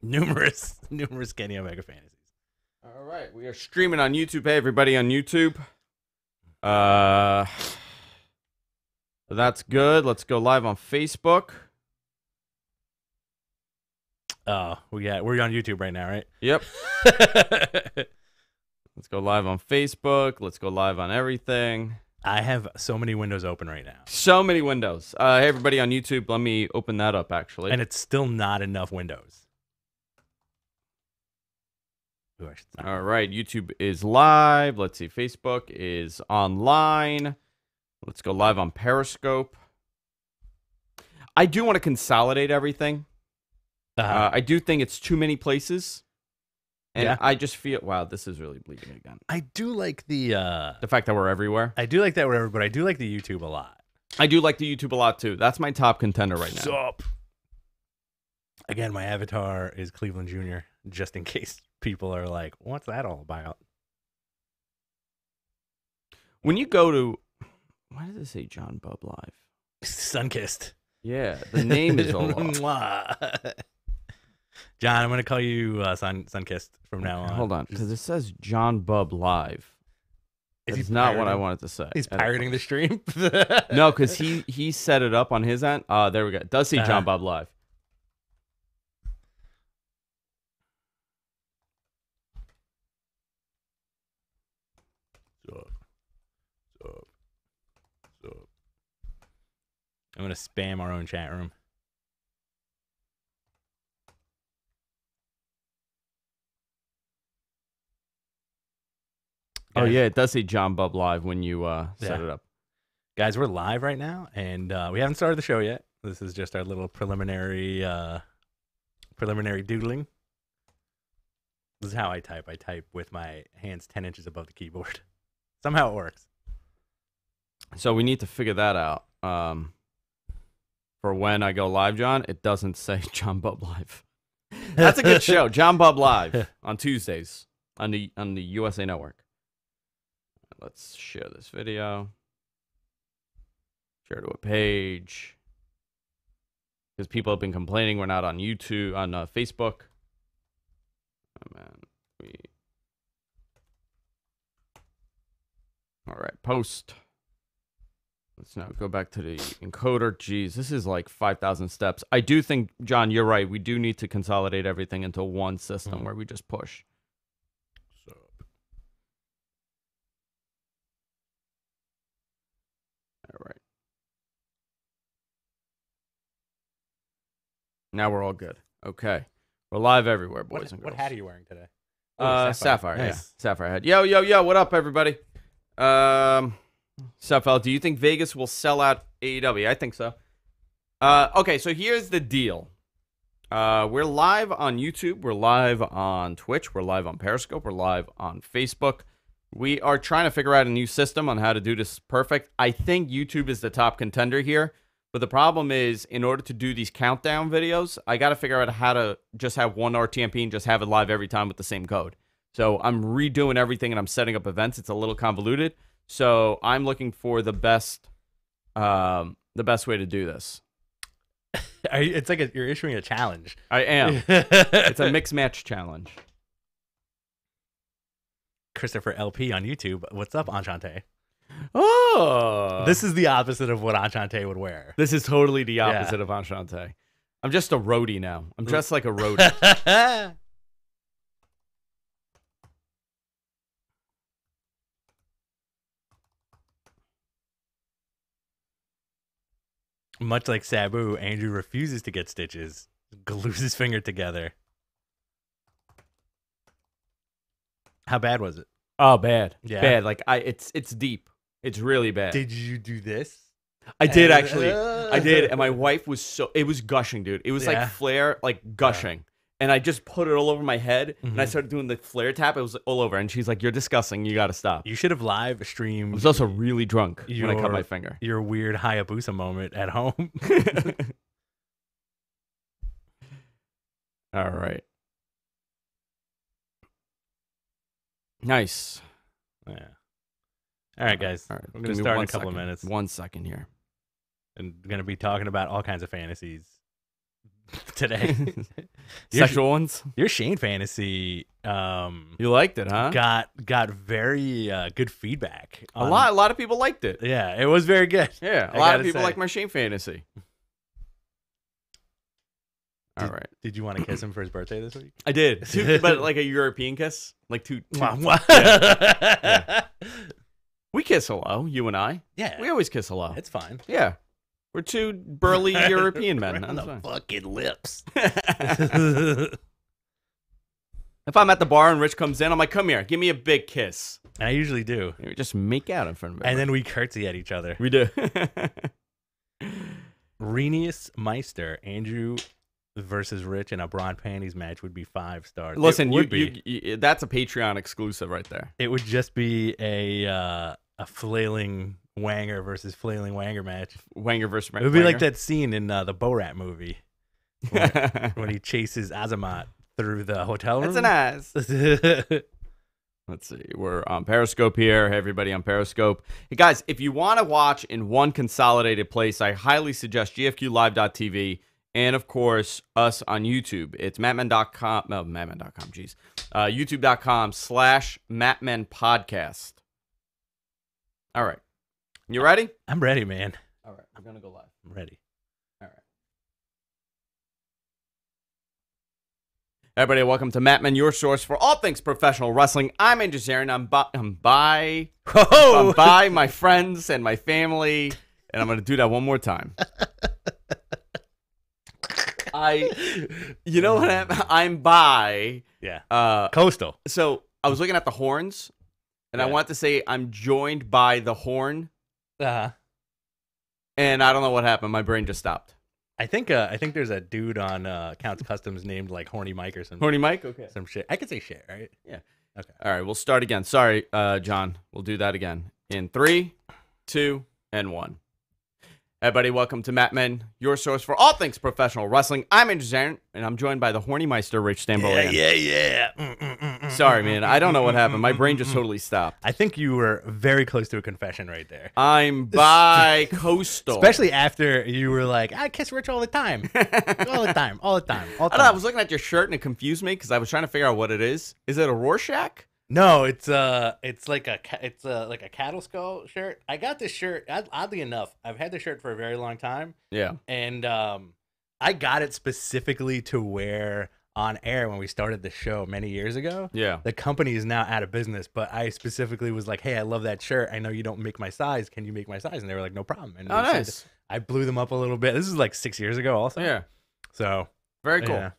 numerous Kenny Omega fantasies. All right, we are streaming on YouTube. Hey, everybody on YouTube. That's good. Let's go live on Facebook. Oh, we're on YouTube right now, right? Yep. Let's go live on Facebook. Let's go live on everything. I have so many windows open right now. So many windows. Hey, everybody on YouTube. Let me open that up, actually. And it's still not enough windows. Ooh, I should stop. All right, YouTube is live. Let's see. Facebook is online. Let's go live on Periscope. I do want to consolidate everything. I do think it's too many places. And Yeah. I just feel, wow, this is really bleeding again. I do like the fact that we're everywhere. I do like that whatever, but I do like the YouTube a lot. I do like the YouTube a lot, too. That's my top contender right now. Sup? Again, my avatar is Cleveland Jr., just in case people are like, what's that all about? When you go to, why does it say John Bub Live? Sunkissed. Yeah, the name is all off. Mwah. John, I'm going to call you Sunkissed from now on. Hold on, because it says John Bub Live. Is It's he not what I pirating? wanted to say. He's pirating the stream? No, because he set it up on his end. There we go. It does see John Bob Live. Sup. I'm going to spam our own chat room. Oh, Guys- yeah, it does say John Bub Live when you set Yeah. it up. Guys, we're live right now, and we haven't started the show yet. This is just our little preliminary doodling. This is how I type. I type with my hands 10 inches above the keyboard. Somehow it works. So we need to figure that out. For when I go live, John, it doesn't say John Bub Live. That's a good show. John Bub Live on Tuesdays on the USA Network. Let's share this video. Share to a page. Because people have been complaining we're not on YouTube, on Facebook. Oh, man. All right, post. Let's now go back to the encoder. Jeez, this is like 5,000 steps. I do think, John, you're right. We do need to consolidate everything into one system where we just push. All right. Now we're all good. Okay. We're live everywhere, boys and girls. What hat are you wearing today? Sapphire. Yeah. Nice. Sapphire hat. Yo. What up, everybody? Sapphire, do you think Vegas will sell out AEW? I think so. Okay, so here's the deal. We're live on YouTube. We're live on Twitch. We're live on Periscope. We're live on Facebook. We are trying to figure out a new system on how to do this perfect. I think YouTube is the top contender here. But the problem is, in order to do these countdown videos, I got to figure out how to just have one RTMP and just have it live every time with the same code. So I'm redoing everything and I'm setting up events. It's a little convoluted. So I'm looking for the best way to do this. It's like you're issuing a challenge. I am. It's a mix match challenge. Christopher LP on YouTube. What's up, Enchante? Oh, This is the opposite of what Enchante would wear. This is totally the opposite of Enchante. I'm just a roadie now. I'm dressed like a roadie. Much like Sabu, Andrew refuses to get stitches, glues his finger together. How bad was it? Oh, bad. Yeah. Bad. Like it's deep. It's really bad. Did you do this? I did actually. I did, and my wife was it was gushing, dude. It was Yeah. like flare, like gushing. And I just put it all over my head, and I started doing the flare tap. It was all over, and she's like, "You're disgusting. You got to stop." You should have live I streamed was also really drunk when I cut my finger. your weird Hayabusa moment at home. All right. Nice. Yeah. All right, guys. All right. We're Give going to me start in one a couple of second. minutes. 1 second here. and gonna be talking about all kinds of fantasies today. Sexual ones. Your Shane fantasy, You liked it, huh? got very good feedback. A lot of people liked it. Yeah, it was very good. Yeah, a I lot of gotta people say. like my Shane fantasy. All right. Did you want to kiss him for his birthday this week? I did, but like a European kiss, like two. Yeah. We kiss hello, you and I. Yeah, We always kiss hello. it's fine. Yeah, we're two burly European men. Right on That's the fine. fucking lips. If I'm at the bar and Rich comes in, I'm like, "Come here, give me a big kiss." I usually do, We just make out in front of him, and then we curtsy at each other. we do. Renius Meister, Andrew versus Rich in a Braun Panties match would be 5 stars. Listen, it would be. that's a Patreon exclusive right there. It would just be a flailing Wanger versus flailing Wanger match. Wanger versus It would be like that scene in the Borat movie when he chases Azamat through the hotel room. That's an ass. Let's see. We're on Periscope here. Hey, everybody on Periscope. Hey, guys, if you want to watch in one consolidated place, I highly suggest gfqlive.tv and, of course, us on YouTube. It's mattmen.com. No, mattmen.com, jeez. YouTube.com/mattmenpodcast. All right. You ready? I'm ready, man. All right. I'm going to go live. I'm ready. All right. Everybody, welcome to Mattmen, your source for all things professional wrestling. I'm Andrew Zarin. I'm by my friends and my family, and I'm going to do that one more time. You know what I'm by. Yeah. Coastal. So I was looking at the horns, and I want to say I'm joined by the horn, Uh-huh. and I don't know what happened. My brain just stopped. I think there's a dude on Counts Customs named like Horny Mike or something. Horny Mike? Okay. Some shit. I could say shit, right? Yeah. Okay. All right, we'll start again. Sorry, John. We'll do that again. In 3, 2, and 1. Everybody, welcome to Mattmen, your source for all things professional wrestling. I'm Andrew Zarin, and I'm joined by the Horny Meister, Rich Stambolian. Yeah. Sorry, man. I don't know what happened. My brain just totally stopped. I think you were very close to a confession right there. I'm bi-coastal. Especially after you were like, I kiss Rich all the time. all the time. I don't know, I was looking at your shirt, and it confused me because I was trying to figure out what it is. Is it a Rorschach? No, it's like a cattle skull shirt. I got this shirt, oddly enough, I've had this shirt for a very long time. Yeah. And I got it specifically to wear on air when we started the show many years ago. Yeah. The company is now out of business, but I specifically was like, hey, I love that shirt. I know you don't make my size. Can you make my size? And they were like, no problem. And Oh, nice. I blew them up a little bit. This is like 6 years ago also. Yeah. So Very cool. yeah.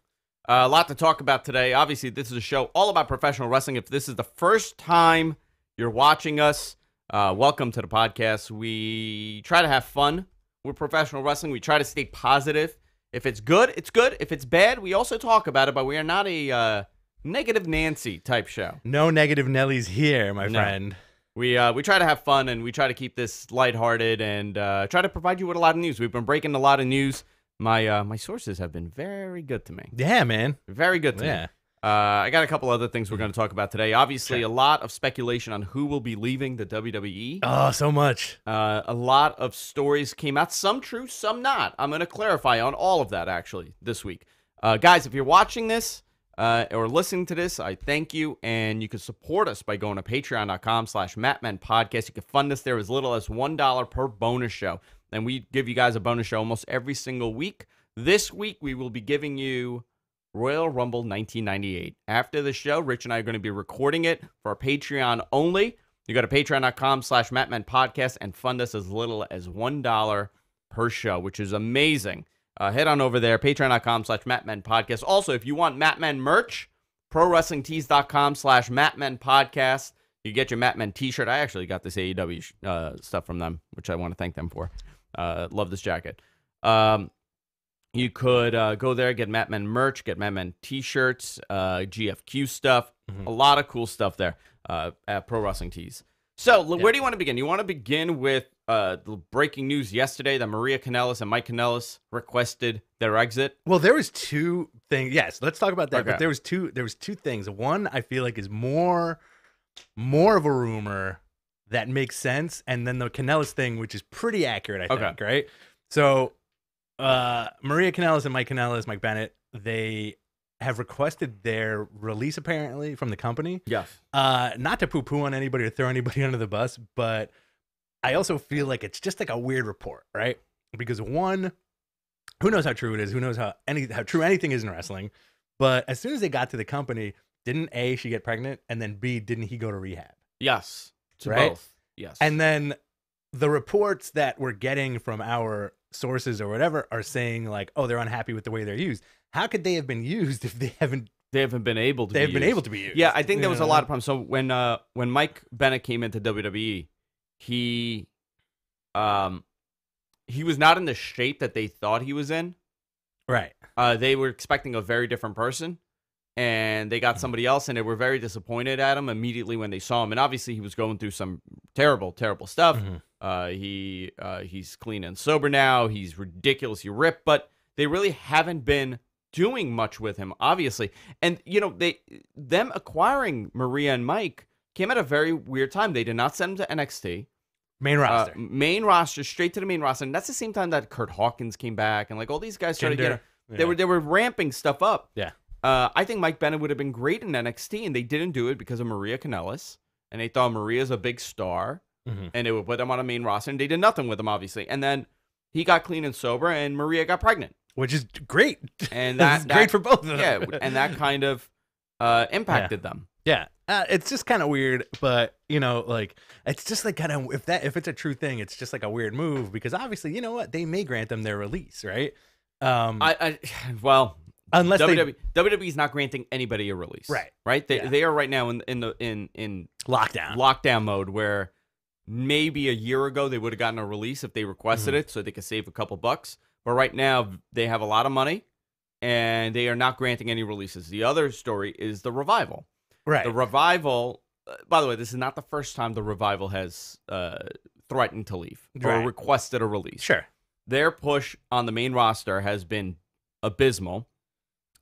A lot to talk about today. Obviously, this is a show all about professional wrestling. If this is the first time you're watching us, welcome to the podcast. We try to have fun with professional wrestling. We try to stay positive. If it's good, it's good. If it's bad, we also talk about it, but we are not a negative Nancy type show. No negative Nellies here, my friend. We try to have fun, and we try to keep this lighthearted and try to provide you with a lot of news. We've been breaking a lot of news. My sources have been very good to me. Yeah, man. Very good to me. I got a couple other things we're going to talk about today. Obviously, a lot of speculation on who will be leaving the WWE. Oh, so much. A lot of stories came out. Some true, some not. I'm going to clarify on all of that, actually, this week. Guys, if you're watching this or listening to this, I thank you. And you can support us by going to patreon.com/MattmenPodcast. You can fund us there as little as $1 per bonus show. And we give you guys a bonus show almost every single week. This week, we will be giving you Royal Rumble 1998. After the show, Rich and I are going to be recording it for our Patreon only. You go to patreon.com/MattmenPodcast and fund us as little as $1 per show, which is amazing. Head on over there, patreon.com/MattmenPodcast. Also, if you want Mattmen merch, ProWrestlingTees.com/MattmenPodcast. You get your Mattmen t-shirt. I actually got this AEW stuff from them, which I want to thank them for. Love this jacket. You could go there, get Mattmen merch, get Mattmen t-shirts, GFQ stuff. A lot of cool stuff there at Pro Wrestling Tees. So, where do you want to begin? You want to begin with the breaking news yesterday that Maria Kanellis and Mike Kanellis requested their exit? Well, there was two things. Yes, let's talk about that. Okay. But there was two things. One, I feel like is more of a rumor that makes sense, and then the Kanellis thing, which is pretty accurate, I think, right? So, Maria Kanellis and Mike Kanellis, Mike Bennett, they have requested their release apparently from the company. Yes. Not to poo-poo on anybody or throw anybody under the bus, but I also feel like it's just like a weird report, right? Because one, who knows how true it is? Who knows how true anything is in wrestling? But as soon as they got to the company, didn't A, she get pregnant, and then B, didn't he go to rehab? Yes. To right? both. Yes. And then the reports that we're getting from our sources or whatever are saying like, oh, they're unhappy with the way they're used. How could they have been used if they haven't been able to? They've been able to be used. Yeah, I think there was a lot of problems. So when Mike Bennett came into WWE, he was not in the shape that they thought he was in. Right. They were expecting a very different person, and they got somebody else, and they were very disappointed at him immediately when they saw him. And obviously, he was going through some terrible, terrible stuff. He's clean and sober now. He's ridiculously ripped, but they really haven't been doing much with him, obviously. And them acquiring Maria and Mike came at a very weird time. They did not send him to NXT. Main roster. Main roster, straight to the main roster. And that's the same time that Kurt Hawkins came back and like all these guys started getting they were ramping stuff up. Yeah. I think Mike Bennett would have been great in NXT, and they didn't do it because of Maria Kanellis. And they thought Maria's a big star, and they would put him on a main roster, and they did nothing with him, obviously. And then he got clean and sober, and Maria got pregnant. Which is great. And that's great for both of them. Yeah, and that kind of impacted them. Yeah. It's just kind of weird, but like it's just like kind of if it's a true thing, it's just like a weird move because obviously, you know what, they may grant them their release, right? Well, unless WWE is not granting anybody a release, right? They are right now in lockdown mode where maybe a year ago they would have gotten a release if they requested it, so they could save a couple bucks. But right now they have a lot of money, and they are not granting any releases. The other story is the Revival. Right. The Revival, by the way, this is not the first time the Revival has threatened to leave or requested a release. Sure. Their push on the main roster has been abysmal.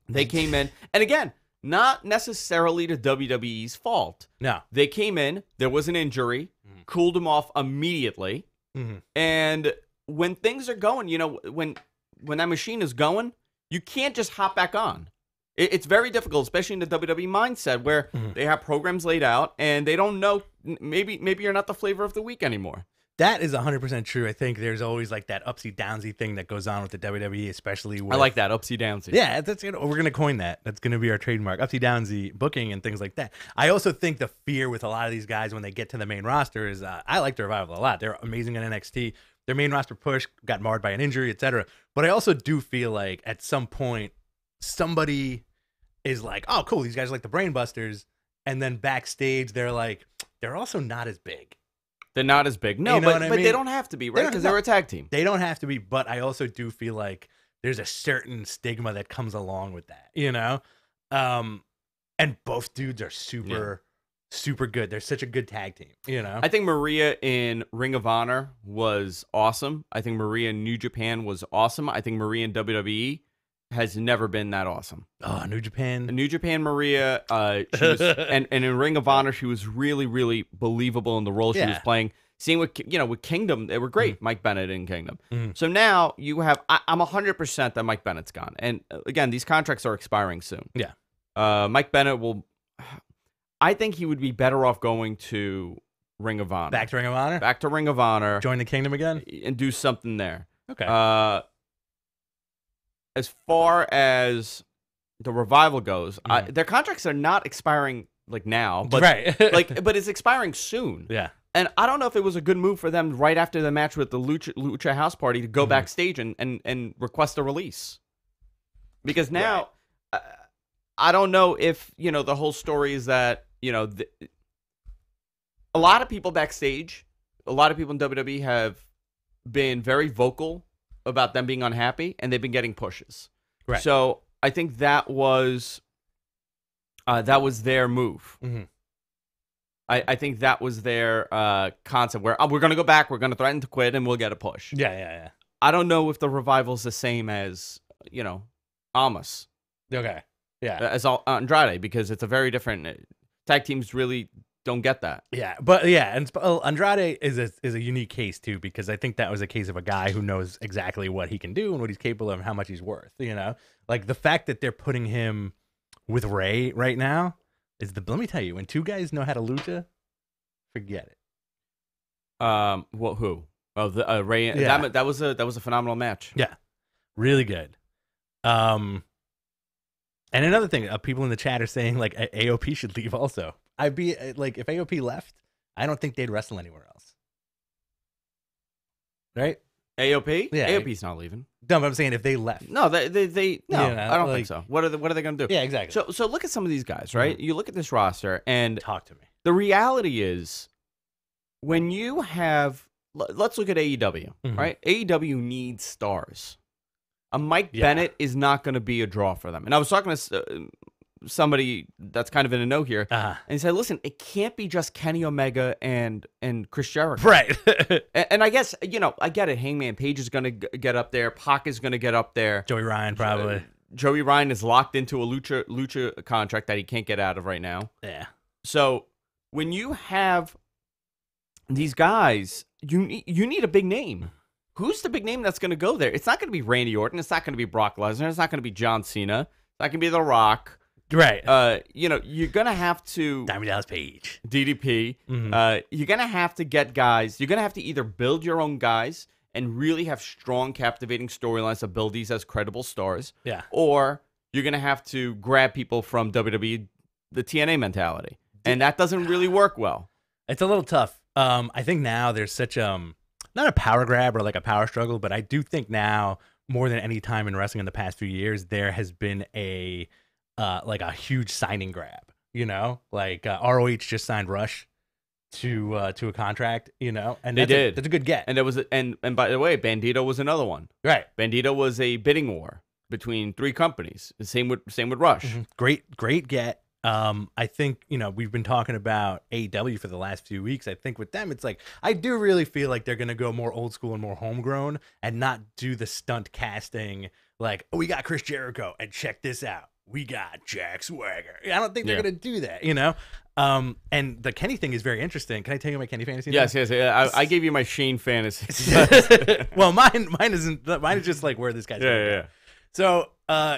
They came in, and again, not necessarily to WWE's fault. No. They came in, there was an injury, cooled them off immediately, and when things are going, when that machine is going, you can't just hop back on. It's very difficult, especially in the WWE mindset where they have programs laid out and they don't know. Maybe you're not the flavor of the week anymore. That is 100% true. I think there's always like that upsy downsy thing that goes on with the WWE, especially with... I like that, upsy downsy. Yeah, we're going to coin that. That's going to be our trademark, upsy downsy booking and things like that. I also think the fear with a lot of these guys when they get to the main roster is I like the Revival a lot. They're amazing in NXT. Their main roster push got marred by an injury, etc. But I also do feel like at some point somebody is like, oh, cool, these guys are like the Brain Busters. And then backstage, they're like, they're also not as big. They're not as big. No, but they don't have to be, right? Because they're a tag team. They don't have to be, but I also do feel like there's a certain stigma that comes along with that, And both dudes are super good. They're such a good tag team, I think Maria in Ring of Honor was awesome. I think Maria in New Japan was awesome. I think Maria in WWE has never been that awesome. Oh, New Japan. New Japan Maria, she was, and in Ring of Honor, she was really, really believable in the role she was playing. Seeing with Kingdom, they were great. Mike Bennett in Kingdom. So now you have, I'm 100% that Mike Bennett's gone. And again, these contracts are expiring soon. Yeah. Mike Bennett I think he would be better off going to Ring of Honor. Back to Ring of Honor? Back to Ring of Honor. Join the Kingdom again? And do something there. Okay. As far as the Revival goes, their contracts are not expiring like now, but but it's expiring soon. Yeah. And I don't know if it was a good move for them right after the match with the Lucha House Party to go backstage and request a release. Because now, I don't know if, the whole story is that, a lot of people backstage, a lot of people in WWE have been very vocal about them being unhappy, and they've been getting pushes. Right. So I think that was their move. I think that was their concept where we're going to go back, we're going to threaten to quit, and we'll get a push. Yeah. I don't know if the Revival's the same as, Almas. Okay. Yeah. As Andrade, because it's a very different... Tag teams really don't get that. Yeah, but yeah, and Andrade is a unique case too, because I think that was a case of a guy who knows exactly what he can do and what he's capable of and how much he's worth. You know, like the fact that they're putting him with Ray right now is let me tell you, when two guys know how to lucha, forget it. Well, who? Oh, the Ray. Yeah. That was a phenomenal match. Yeah, really good. And another thing, people in the chat are saying like AOP should leave also. I'd be like, if AOP left, I don't think they'd wrestle anywhere else. Right? AOP? Yeah. AOP's not leaving. No, but I'm saying if they left. No, no, You know, I don't like- think so. What are they going to do? Yeah, exactly. So look at some of these guys, right? You look at this roster, and Talk to me. the reality is, when you have, let's look at AEW, Mhm. right? AEW needs stars. A Mike Yeah. Bennett is not going to be a draw for them. And I was talking to somebody that's kind of in a know here, and he said, listen, it can't be just Kenny Omega and Chris Jericho. Right. And I guess, I get it. Hangman Page is going to get up there. Pac is going to get up there. Joey Ryan probably. Joey Ryan is locked into a lucha contract that he can't get out of right now. Yeah. So when you have these guys, you need a bbig name. Who's the big name that's going to go there? It's not going to be Randy Orton. It's not going to be Brock Lesnar. It's not going to be John Cena. It's not going to be The Rock. Right. You're going to have to... Diamond Dallas Page. DDP. Mhm. You're going to have to get guys. You're going to have to either build your own guys and really have strong, captivating storylines to build these as credible stars. Yeah. Or you're going to have to grab people from WWE, the TNA mentality. And that doesn't really work well. It's a little tough. I think now there's such not a power grab or like a power struggle, but I do think now more than any time in wrestling in the past few years, there has been a huge signing grab. You know, like ROH just signed Rush to a contract. You know, and They did. That's a good get. And there was and by the way, Bandito was another one. Right. Bandito was a bidding war between three companies. The same with Rush. Great get. I think, we've been talking about AEW for the last few weeks. I think with them, it's like, I do really feel like they're going to go more old school and more homegrown and not do the stunt casting. Like, oh, we got Chris Jericho and check this out. We got Jack Swagger. I don't think they're going to do that, And the Kenny thing is very interesting. Can I tell you my Kenny fantasy? Yes. I gave you my Shane fantasy. Well, mine isn't. Mine is just like where this guy's. Yeah. So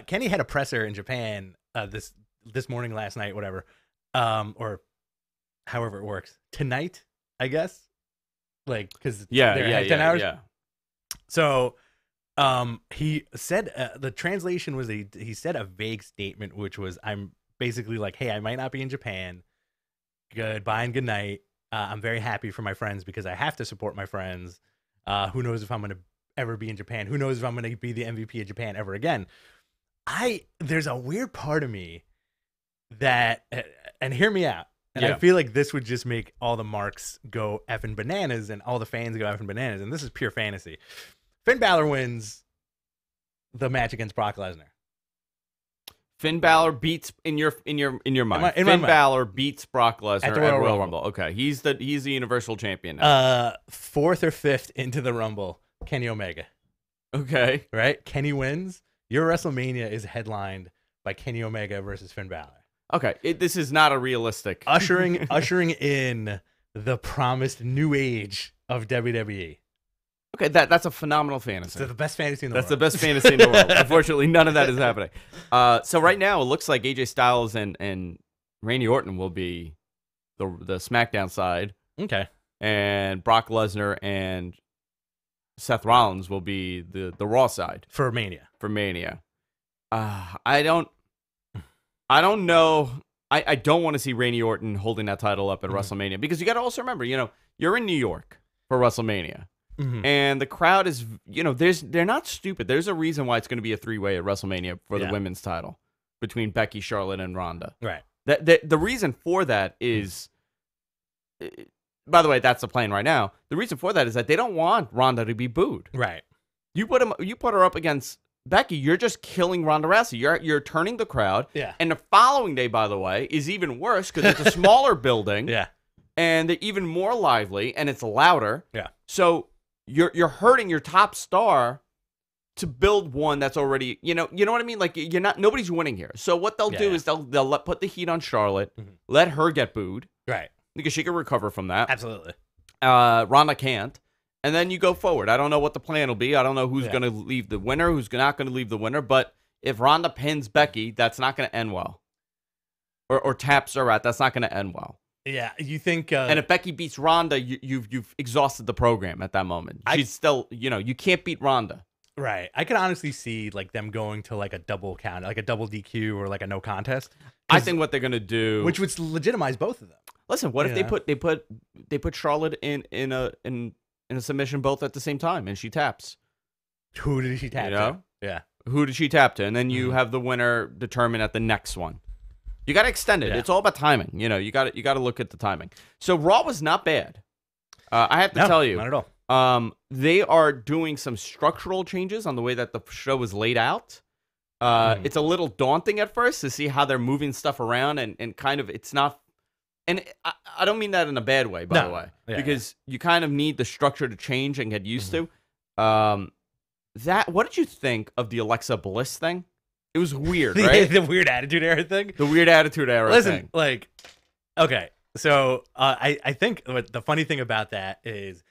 Kenny had a presser in Japan this morning, last night, whatever, or however it works tonight, I guess. Like, because 10 hours. Yeah. So he said the translation was he said a vague statement, which was, I'm basically like, hey, I might not be in Japan. Goodbye and good night. I'm very happy for my friends because I have to support my friends. Who knows if I'm going to ever be in Japan? Who knows if I'm going to be the MVP of Japan ever again? There's a weird part of me that, and hear me out, and I feel like this would just make all the marks go effing bananas and all the fans go effing bananas, and this is pure fantasy. Finn Balor wins the match against Brock Lesnar. Finn Balor beats in your mind. In my Finn mind. Balor beats Brock Lesnar At at the Royal Royal Rumble. Okay, he's the Universal Champion now. Fourth or fifth into the Rumble, Kenny Omega. Okay, Right? Kenny wins. Your WrestleMania is headlined by Kenny Omega versus Finn Balor. okay. This is not a realistic. Ushering in the promised new age of WWE. Okay, that's a phenomenal fantasy. It's the best fantasy in the That's the world. best fantasy in the world. Unfortunately, none of that is happening. So right now, it looks like AJ Styles and Randy Orton will be the SmackDown side, Okay. and Brock Lesnar and Seth Rollins will be the Raw side For Mania. for Mania. I don't know. I don't want to see Randy Orton holding that title up at WrestleMania, because you got to also remember, you're in New York for WrestleMania. Mm-hmm. And the crowd is, they're not stupid. There's a reason why it's going to be a three-way at WrestleMania for the women's title between Becky, Charlotte, and Ronda. Right. The reason for that is, by the way, that's the plan right now. The reason for that is that they don't want Ronda to be booed. Right. You put her up against Becky, you're just killing Ronda Rousey. You're turning the crowd. Yeah. And the following day, by the way, is even worse because it's a smaller building. Yeah. And they're even more lively, and it's louder. Yeah. So you're hurting your top star to build one that's already, you know what I mean? Like, nobody's winning here. So what they'll do is they'll put the heat on Charlotte, let her get booed, Right. because she can recover from that. Absolutely. Ronda can't. And then you go forward. I don't know what the plan will be. I don't know who's going to leave the winner, who's not going to leave the winner. But if Ronda pins Becky, that's not going to end well. Or taps her out, that's not going to end well. Yeah, you think... and if Becky beats Ronda, you've exhausted the program at that moment. She's still, you can't beat Ronda. Right. I could honestly see like them going to like a double count, like a double DQ or like a no contest. I think what they're going to do... Which would legitimize both of them. Listen, what if they put Charlotte in a submission both at the same time, and she taps? Who did she tap to? Yeah. Who did she tap to? And then you have the winner determined at the next one. You got to extend it. Yeah. It's all about timing. You got to look at the timing. So Raw was not bad. I have to tell you, not at all. They are doing some structural changes on the way that the show is laid out. It's a little daunting at first to see how they're moving stuff around, and kind of it's not. And I don't mean that in a bad way, by the way, because you kind of need the structure to change and get used to. What did you think of the Alexa Bliss thing? It was weird, right? The weird attitude era thing? The weird attitude era thing. Listen, like, okay, so I think the funny thing about that is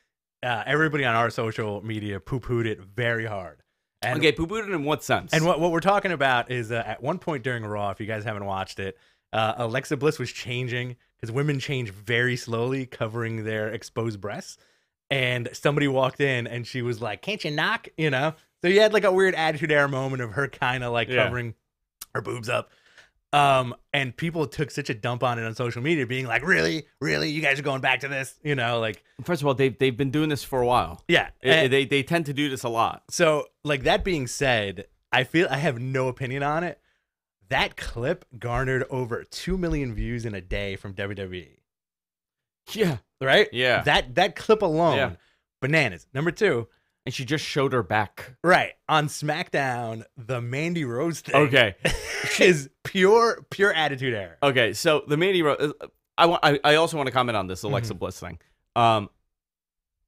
everybody on our social media poo-pooed it very hard. And, okay, poo-pooed it in what sense? And what we're talking about is at one point during Raw, if you guys haven't watched it, Alexa Bliss was changing because women change very slowly, covering their exposed breasts. And somebody walked in and she was like, "Can't you knock?" So you had like a weird attitude era moment of her kind of like covering her boobs up. And people took such a dump on it on social media, being like, really, you guys are going back to this, like. First of all, they've been doing this for a while. Yeah, they tend to do this a lot. So, like, that being said, I feel I have no opinion on it. That clip garnered over 2 million views in a day from WWE. Yeah, right. Yeah, that clip alone, bananas. Number two. And she just showed her back. Right. On SmackDown, the Mandy Rose thing is pure attitude error. Okay, so the Mandy Rose... I also want to comment on this Alexa Bliss thing.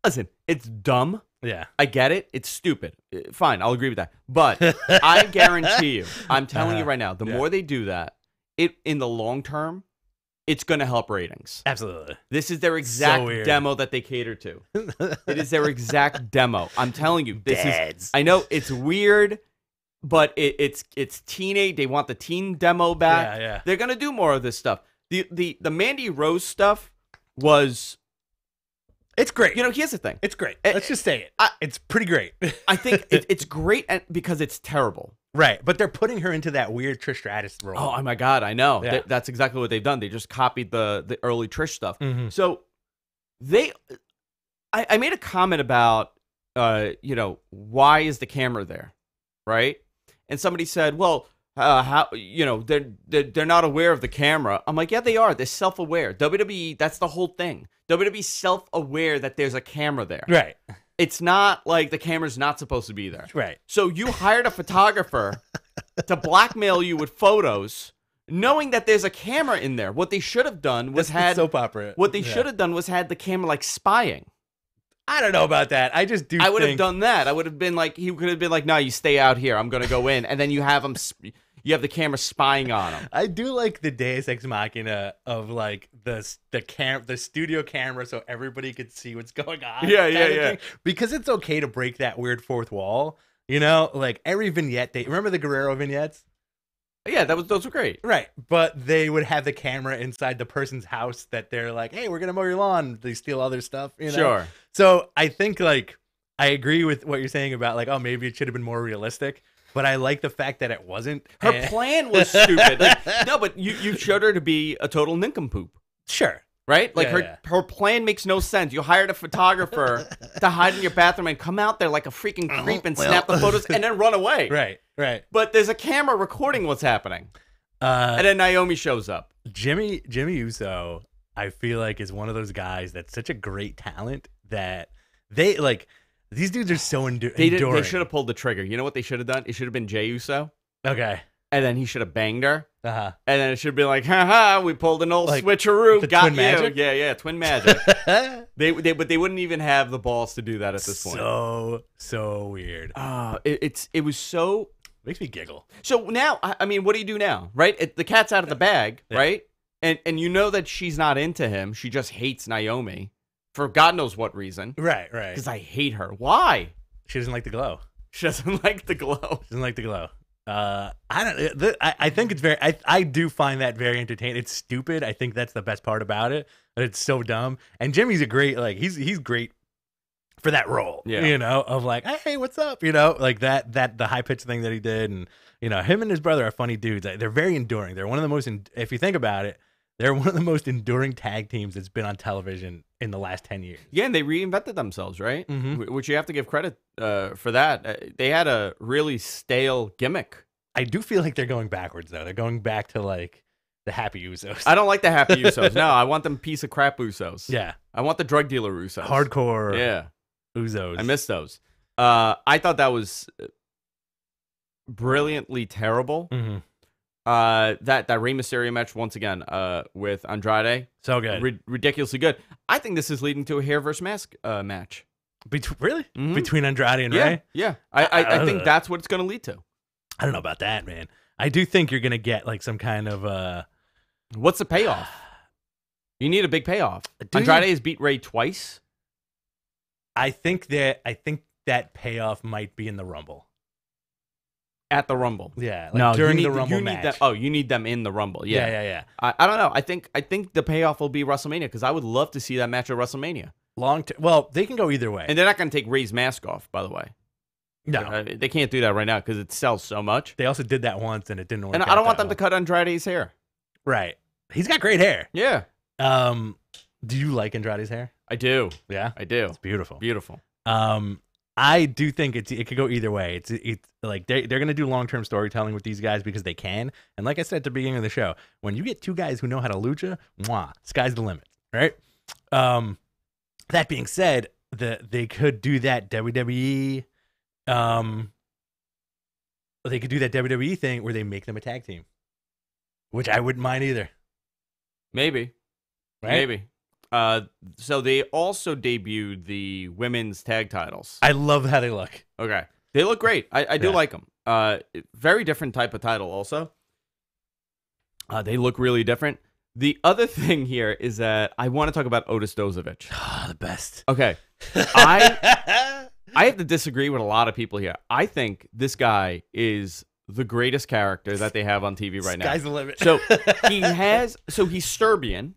Listen, it's dumb. Yeah. I get it. It's stupid. Fine, I'll agree with that. But I guarantee you, I'm telling you right now, the more they do that, in the long term, it's going to help ratings. Absolutely. This is their exact demo that they cater to. It is their exact demo. I'm telling you. I know it's weird, but it's teenage. They want the teen demo back. Yeah. They're going to do more of this stuff. The Mandy Rose stuff was... It's great. Here's the thing. It's great. Let's just say it. It's pretty great. I think it's great because it's terrible. Right, but they're putting her into that weird Trish Stratus role. Oh my God, I know. Yeah. That's exactly what they've done. They just copied the early Trish stuff. Mm-hmm. So I made a comment about, why is the camera there, right? And somebody said, well, how they're not aware of the camera. I'm like, yeah, they are. They're self-aware. WWE, that's the whole thing. WWE's self-aware that there's a camera there. Right. It's not like the camera's not supposed to be there. Right. So you hired a photographer to blackmail you with photos, knowing that there's a camera in there. What they should have done was soap opera. What they should have done was had the camera like spying. I don't know about that. I just do. I would have done that. I would have been like, he could have been like, no, you stay out here. I'm gonna go in, and then you have him. You have the camera spying on him. I do like the Deus Ex Machina of like the studio camera, so everybody could see what's going on. Yeah. Because it's okay to break that weird fourth wall. Like every vignette. Remember the Guerrero vignettes? Yeah, those were great. Right, but they would have the camera inside the person's house that they're like, hey, we're gonna mow your lawn. They steal other stuff. Sure. So I think like I agree with what you're saying about like, oh, maybe it should have been more realistic. But I like the fact that it wasn't. Her plan was stupid. No, but you showed her to be a total nincompoop. Sure. Right? Like her plan makes no sense. You hired a photographer to hide in your bathroom and come out there like a freaking creep and snap the photos and then run away. Right. But there's a camera recording what's happening. And then Naomi shows up. Jimmy Uso, I feel like, is one of those guys that's such a great talent that they like. These dudes are so enduring. They should have pulled the trigger. You know what they should have done? It should have been Jey Uso. Okay. And then he should have banged her. Uh-huh. And then it should be like, haha, we pulled an old switcheroo. Got twin you. Magic? Yeah, twin magic. But they wouldn't even have the balls to do that at this point. So weird. It was so... Makes me giggle. So now, I mean, what do you do now, right? The cat's out of the bag, right? And you know that she's not into him. She just hates Naomi for God knows what reason. Right. Because I hate her. Why? She doesn't like the glow. She doesn't like the glow. She doesn't like the glow. I think it's very. I do find that very entertaining. It's stupid. I think that's the best part about it. But it's so dumb. And Jimmy's a great. Like he's great for that role. Yeah. You know, of like, hey, what's up? You know, like that the high pitched thing that he did, and you know, him and his brother are funny dudes. They're very enduring. They're one of the most. If you think about it, they're one of the most enduring tag teams that's been on television in the last 10 years. Yeah, and they reinvented themselves, right? Mm-hmm. Which you have to give credit for that. They had a really stale gimmick. I do feel like they're going backwards, though. They're going back to, like, the Happy Usos. I don't like the Happy Usos. No, I want them piece of crap Usos. Yeah. I want the drug dealer Usos. Hardcore Yeah. Usos. I miss those. I thought that was brilliantly terrible. Mm-hmm. That Rey Mysterio match, once again, with Andrade. So good. Ridiculously good. I think this is leading to a hair versus mask match. Really? Mm-hmm. Between Andrade and Yeah, Rey? yeah. I think that's what it's going to lead to. I don't know about that, man. I do think you're going to get, like, some kind of... What's the payoff? You need a big payoff. Do Andrade you? has beat Rey twice. I think that payoff might be in the Rumble. At the Rumble. Yeah, like No, during you the need, Rumble you match. Need them, you need them in the Rumble. Yeah, Yeah. I don't know. I think the payoff will be WrestleMania because I would love to see that match at WrestleMania. Well, they can go either way. And they're not going to take Rey's mask off, by the way. No. They can't do that right now because it sells so much. They also did that once and it didn't work And out I don't want that them to cut Andrade's hair. well. Right. He's got great hair. Yeah. Do you like Andrade's hair? I do. Yeah. I do. It's beautiful. Beautiful. I do think it could go either way. It's like they're going to do long-term storytelling with these guys because they can. And like I said at the beginning of the show, when you get two guys who know how to lucha, sky's the limit, right? That being said, they could do that WWE they could do that WWE thing where they make them a tag team, which I wouldn't mind either. Maybe. Right? Maybe. So they also debuted the women's tag titles. I love how they look. Okay. They look great. I do Yeah. like them. Very different type of title also. They look really different. The other thing here is that I want to talk about Otis Dozovic. The best. Okay. I have to disagree with a lot of people here. I think this guy is the greatest character that they have on TV right now. Sky's the limit. So he's Serbian,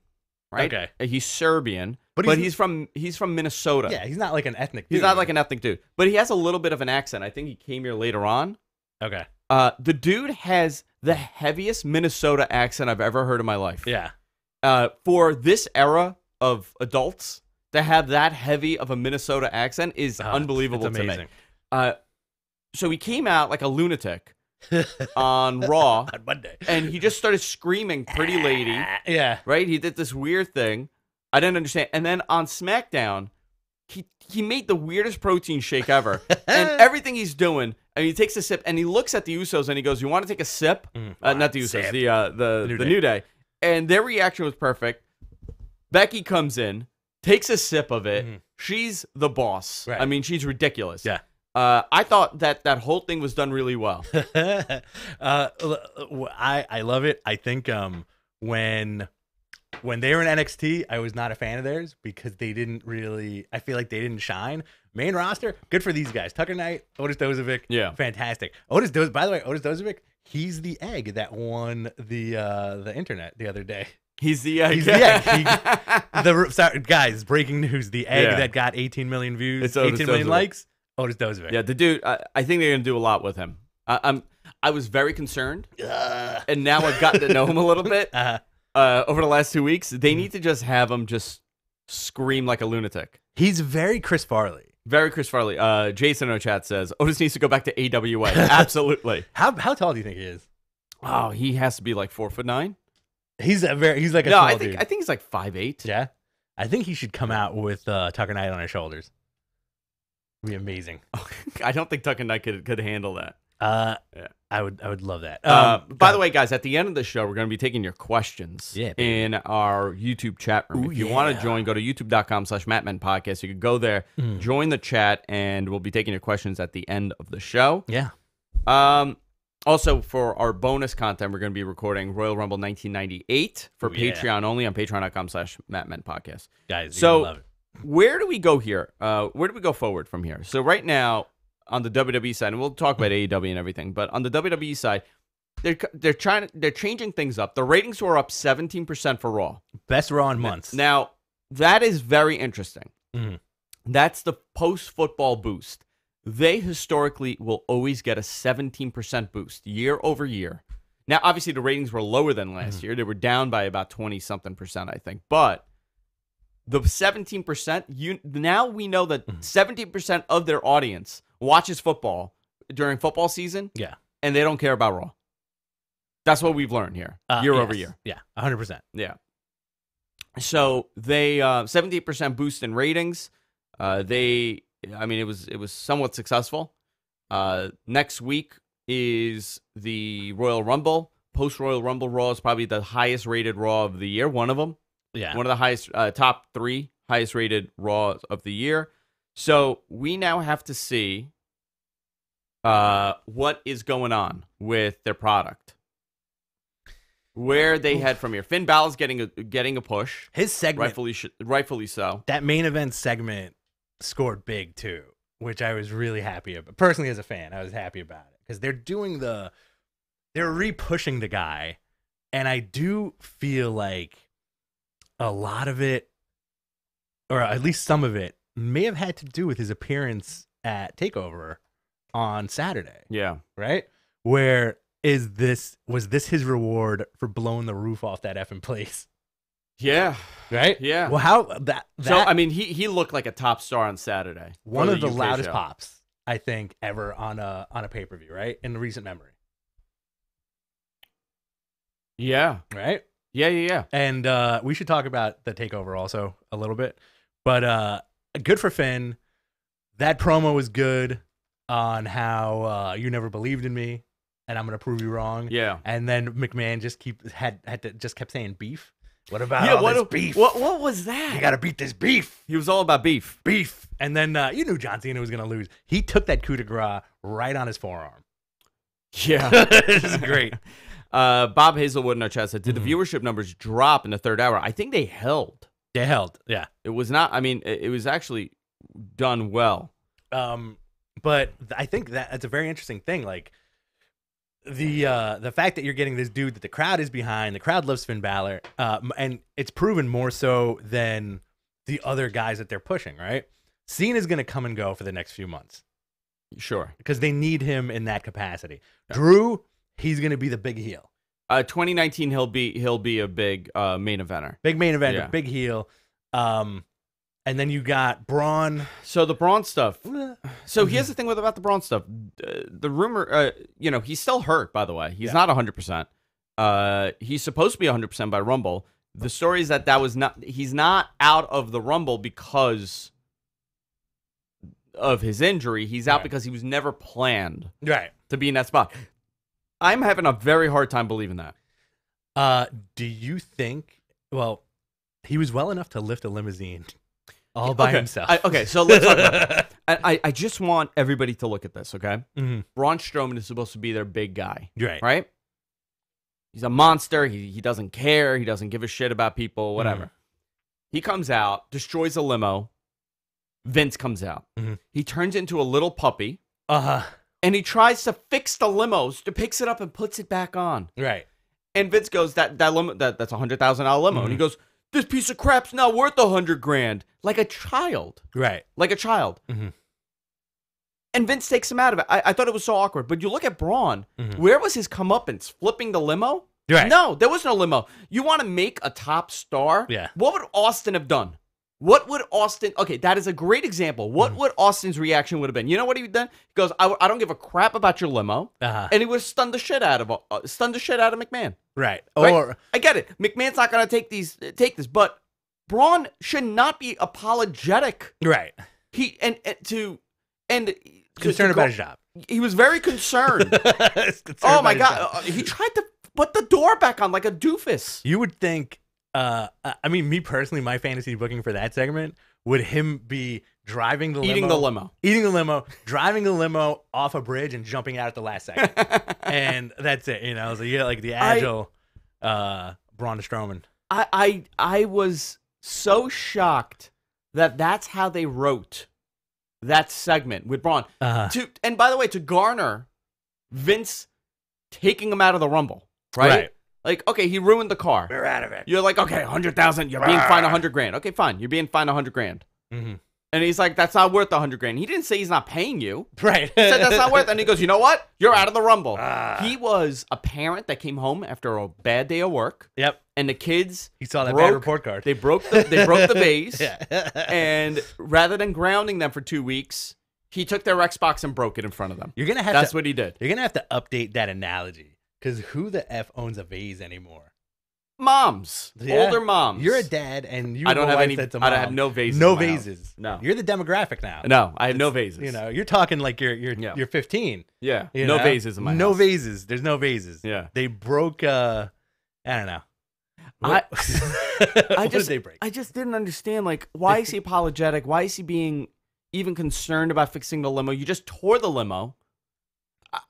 right? Okay. He's Serbian, But but he's from Minnesota. Yeah, he's not like an ethnic dude. He's not like an ethnic dude, but he has a little bit of an accent. I think he came here later on. Okay. The dude has the heaviest Minnesota accent I've ever heard in my life. Yeah. For this era of adults to have that heavy of a Minnesota accent is unbelievable it's to me. amazing. So he came out like a lunatic on Raw On Monday. and he just started screaming "Pretty Lady." Yeah. Right? He did this weird thing. I didn't understand. And then on SmackDown, he made the weirdest protein shake ever. And everything he's doing, and he takes a sip and he looks at the Usos and he goes, "You want to take a sip?" Not the Usos, Sip. the New Day. And their reaction was perfect. Becky comes in, takes a sip of it. She's the boss. Right. I mean, she's ridiculous. Yeah. I thought that whole thing was done really well. I love it. I think when they were in NXT, I was not a fan of theirs because they didn't really. I feel like they didn't shine. Main roster, good for these guys. Tucker Knight, Otis Dozovic, Yeah. fantastic. By the way, Otis Dozovic, he's the egg that won the internet the other day. He's the egg. He's the egg. Sorry, guys, breaking news: the egg that got 18 million views, It's Otis 18 million Dozovic. likes. Otis Dozovic. Yeah, the dude. I think they're gonna do a lot with him. I was very concerned, and now I've gotten to know him a little bit. Over the last 2 weeks, they need to just have him just scream like a lunatic. He's very Chris Farley. Very Chris Farley. Jason in our chat says Otis needs to go back to AWA. Absolutely. How tall do you think he is? Oh, he has to be like 4'9". He's like a No, small I think dude. he's like 5'8". Yeah, I think he should come out with Tucker Knight on his shoulders. It'd be amazing. I don't think Tucker Knight could handle that. Yeah. I would love that. By the way, guys, at the end of the show, we're going to be taking your questions Yeah, baby. in our YouTube chat room. Ooh, If you want yeah. to join, go to youtube.com/MattMen Podcast. You can go there, join the chat, and we'll be taking your questions at the end of the show. Yeah. Also, for our bonus content, we're going to be recording Royal Rumble 1998 for Patreon only on patreon.com/MattMenPodcast. Guys, you're gonna love it. Where do we go here? Where do we go forward from here? So right now, on the WWE side, and we'll talk about AEW and everything, but on the WWE side, they're changing things up. The ratings were up 17% for Raw. Best Raw in months. Now, that is very interesting. Mm-hmm. That's the post-football boost. They historically will always get a 17% boost year over year. Now, obviously, the ratings were lower than last year. They were down by about 20-something%, I think. But the 17%, now we know that 17% of their audience watches football during football season. Yeah. And they don't care about Raw. That's what we've learned here, year over year. Yeah, 100%. Yeah. So they 17% boost in ratings. It was somewhat successful. Next week is the Royal Rumble. Post Royal Rumble Raw is probably the highest rated Raw of the year. One of them. Yeah. One of the highest, top 3 highest rated Raw of the year. So we now have to see what is going on with their product. Where they head from here. Finn Balor's getting a push. His segment, rightfully so. That main event segment scored big too, which I was really happy about. Personally, as a fan, I was happy about it because they're re-pushing the guy, and I do feel like a lot of it, or at least some of it, may have had to do with his appearance at TakeOver on Saturday. Yeah. Right? Was this his reward for blowing the roof off that effing place? Yeah. Right? Yeah. Well, So, I mean, he looked like a top star on Saturday. One of the loudest pops, I think, ever on a pay-per-view, right? In recent memory. Yeah. Right? Yeah. And we should talk about the TakeOver also a little bit. But good for Finn. That promo was good on how you never believed in me, and I'm gonna prove you wrong. Yeah. And then McMahon just kept saying beef. What about this beef? What was that? You gotta beat this beef. He was all about beef. Beef. And then you knew John Cena was gonna lose. He took that coup de grace right on his forearm. Yeah. This is great. Bob Hazelwood in our chat said, did the viewership numbers drop in the third hour? I think they held. They held, yeah. It was not, I mean, it was actually done well. But I think that's a very interesting thing. Like, the fact that you're getting this dude that the crowd is behind, the crowd loves Finn Balor, and it's proven more so than the other guys that they're pushing, right? Cena's going to come and go for the next few months. Sure. Because they need him in that capacity. Yeah. Drew, he's going to be the big heel. 2019, he'll be a big main eventer. Big main eventer, big heel. And then you got Braun. So the Braun stuff. So here's the thing about the Braun stuff. The rumor, he's still hurt, by the way. He's not 100%. He's supposed to be 100% by Rumble. The story is that was not. He's not out of the Rumble because of his injury. He's out because he was never planned to be in that spot. I'm having a very hard time believing that. Do you think? Well, he was well enough to lift a limousine. All by himself. So let's talk about that. I just want everybody to look at this, okay? Mm-hmm. Braun Strowman is supposed to be their big guy. Right? He's a monster. He doesn't care. He doesn't give a shit about people, whatever. Mm-hmm. He comes out, destroys a limo. Vince comes out. Mm-hmm. He turns into a little puppy. And he tries to fix the limos, picks it up and puts it back on. Right. And Vince goes, that's a $100,000 limo. And he goes, this piece of crap's not worth $100,000. Like a child. Right. Like a child. Mm-hmm. And Vince takes him out of it. I thought it was so awkward. But you look at Braun. Mm-hmm. Where was his comeuppance? Flipping the limo? Right. No, there was no limo. You want to make a top star? Yeah. What would Austin have done? What would Austin... Okay, that is a great example. What would Austin's reaction would have been? You know what he would done? He goes, I don't give a crap about your limo. And he would have stunned the shit out of McMahon. Right. Or I get it. McMahon's not going to take this, but Braun should not be apologetic. Right. Concerned about his job. He was very concerned. Oh my God. He tried to put the door back on like a doofus. You would think, me personally, my fantasy booking for that segment would him be driving the limo, eating the limo, driving the limo off a bridge and jumping out at the last second, and that's it. So you get like the agile Braun Strowman. I was so shocked that that's how they wrote that segment with Braun. And by the way, to garner Vince taking him out of the Rumble, right? Like, okay, he ruined the car. We're out of it. You're like, okay, 100,000. You're being fined 100 grand. Okay, fine. You're being fined 100 grand. Mm-hmm. And he's like, that's not worth 100 grand. He didn't say he's not paying you. Right. He said that's not worth it. And he goes, you know what? You're out of the Rumble. He was a parent that came home after a bad day of work. Yep. And the kids, he saw that bad report card. They broke the vase. Yeah. And rather than grounding them for 2 weeks, he took their Xbox and broke it in front of them. That's what he did. You're gonna have to update that analogy, because who the F owns a vase anymore? Moms, older moms. You're a dad, and you. I don't have any. That's a mom. I have no vases. No vases. No. You're the demographic now. No, I have no vases. You're talking like you're 15. Yeah. No vases in my house. No vases. There's no vases. Yeah. They broke. I don't know. What did they break? I just didn't understand. Like, why is he apologetic? Why is he being even concerned about fixing the limo? You just tore the limo.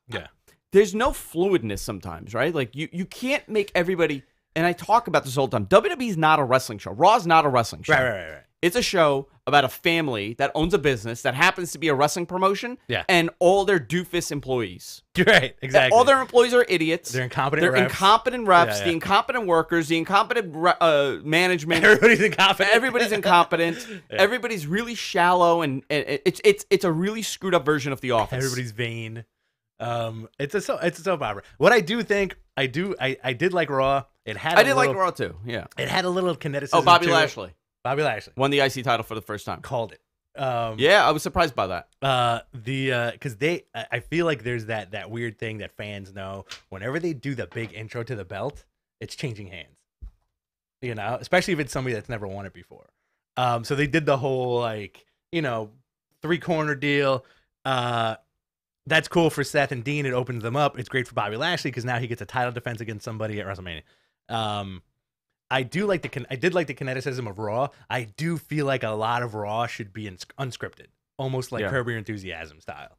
Yeah. There's no fluidness sometimes, right? Like, you can't make everybody. And I talk about this all the time. WWE's not a wrestling show. Raw's not a wrestling show. Right. It's a show about a family that owns a business that happens to be a wrestling promotion. Yeah. And all their doofus employees. Right, exactly. All their employees are idiots. They're incompetent reps. Incompetent reps, the incompetent workers, the incompetent management. Everybody's incompetent. Everybody's incompetent. Yeah. Everybody's really shallow, and it's a really screwed up version of The Office. Everybody's vain. It's a soap opera. What I do think, I did like Raw. I did like Raw too. Yeah, it had a little kineticism. Oh, Bobby Lashley won the IC title for the first time. Called it. Yeah, I was surprised by that. Because I feel like there's that weird thing that fans know. Whenever they do the big intro to the belt, it's changing hands. Especially if it's somebody that's never won it before. So they did the whole 3-corner deal. That's cool for Seth and Dean. It opens them up. It's great for Bobby Lashley because now he gets a title defense against somebody at WrestleMania. I did like the kineticism of Raw. I do feel like a lot of Raw should be unscripted, almost like Curb Your Enthusiasm style.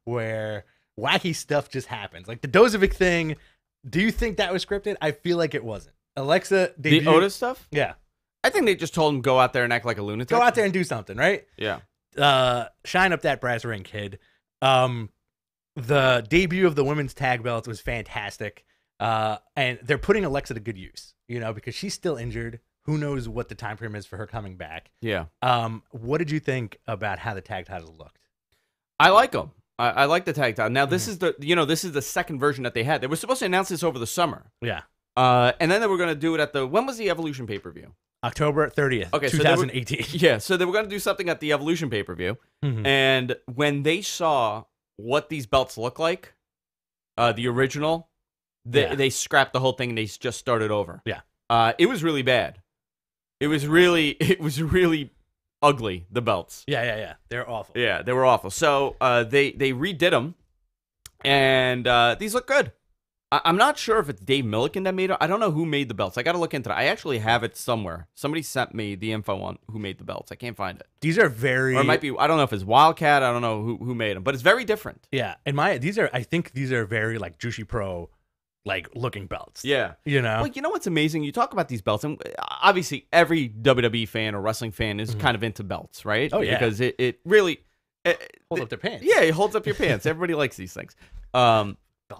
Where wacky stuff just happens. Like the Dozovic thing. Do you think that was scripted? I feel like it wasn't. Alexa, the Otis stuff. Yeah, I think they just told him go out there and act like a lunatic. Go out there and do something, right? Yeah. Shine up that brass ring, kid. The debut of the women's tag belts was fantastic. And they're putting Alexa to good use, because she's still injured. Who knows what the time frame is for her coming back? Yeah. What did you think about how the tag titles looked? I like them. I like the tag title. Now this is the second version that they had. They were supposed to announce this over the summer. Yeah. And then they were going to do it when was the Evolution pay-per-view? October 30th, 2018. So they were going to do something at the Evolution pay-per-view. Mm-hmm. And when they saw what these belts look like, the original, they scrapped the whole thing and they just started over. Yeah. It was really bad. It was really ugly, the belts. Yeah. They're awful. Yeah, they were awful. So they redid them, and these look good. I'm not sure if it's Dave Milliken that made it. I don't know who made the belts. I got to look into it. I actually have it somewhere. Somebody sent me the info on who made the belts. I can't find it. These are very... Or it might be... I don't know if it's Wildcat. I don't know who made them. But it's very different. Yeah. I think these are very, like, Jushi Pro, like, looking belts. Yeah. Well, you know what's amazing? You talk about these belts, and obviously every WWE fan or wrestling fan is kind of into belts, right? Oh, yeah. Because it really... holds up their pants. Yeah, it holds up your pants. Everybody likes these things. Belt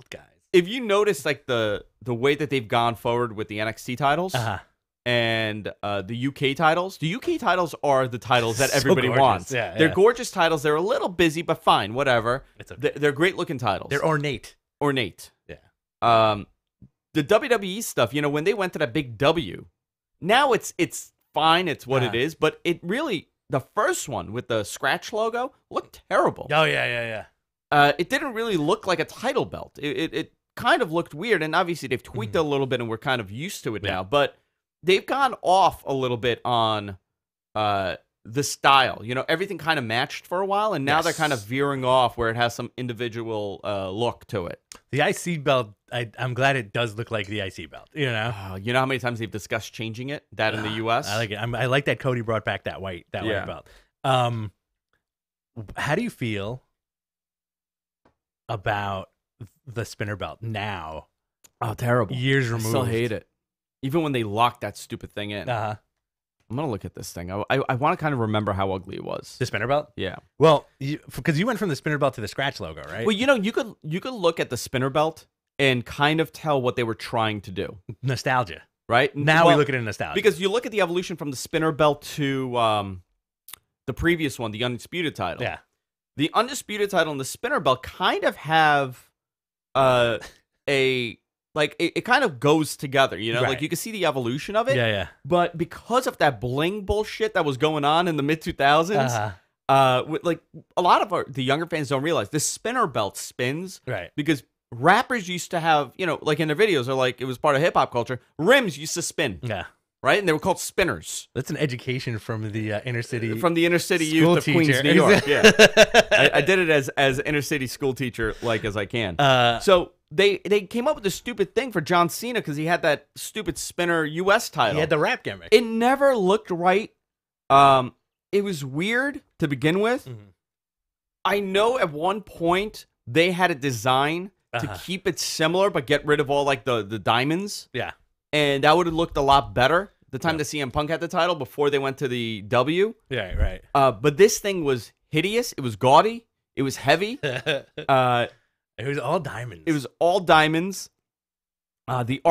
guys. If you notice, like, the way that they've gone forward with the NXT titles and the UK titles, the UK titles are the titles that everybody wants. Yeah, they're gorgeous titles. They're a little busy, but fine, whatever. They're great-looking titles. They're ornate. Yeah. The WWE stuff, when they went to that big W, now it's fine. It's what it is, but it really, the first one with the scratch logo looked terrible. Oh, yeah. It didn't really look like a title belt. It kind of looked weird, and obviously they've tweaked it a little bit, and we're kind of used to it now. But they've gone off a little bit on the style. Everything kind of matched for a while, and now they're kind of veering off where it has some individual look to it. The IC belt I'm glad it does look like the IC belt. You know. You know how many times they've discussed changing it? That in the U.S. I like it. I like that Cody brought back that white belt. How do you feel about the spinner belt now? Oh, terrible. Years removed. I still hate it. Even when they locked that stupid thing in. Uh-huh. I'm going to look at this thing. I want to kind of remember how ugly it was. The spinner belt? Yeah. Well, because you went from the spinner belt to the scratch logo, right? Well, you know, you could look at the spinner belt and kind of tell what they were trying to do. Nostalgia. Right? Now we look at it in nostalgia. Because you look at the evolution from the spinner belt to the previous one, the Undisputed title. Yeah. The Undisputed title and the spinner belt kind of have it kind of goes together, you know? Right. Like, you can see the evolution of it. Yeah, yeah. But because of that bling bullshit that was going on in the mid-2000s, like, a lot of the younger fans don't realize this spinner belt spins. Right. Because rappers used to have, you know, like in their videos, or like it was part of hip-hop culture, rims used to spin. Yeah. Right? And they were called spinners. That's an education from the inner city. From the inner city school youth of teacher. Queens, New York. Yeah. I did it as inner city school teacher like as I can. So they came up with a stupid thing for John Cena because he had that stupid spinner U.S. title. He had the rap gimmick. It never looked right. It was weird to begin with. Mm-hmm. I know at one point they had a design to keep it similar but get rid of all like the diamonds. Yeah. And that would have looked a lot better the time that CM Punk had the title before they went to the W. Yeah, right. But this thing was hideous. It was gaudy. It was heavy. It was all diamonds. It was all diamonds. The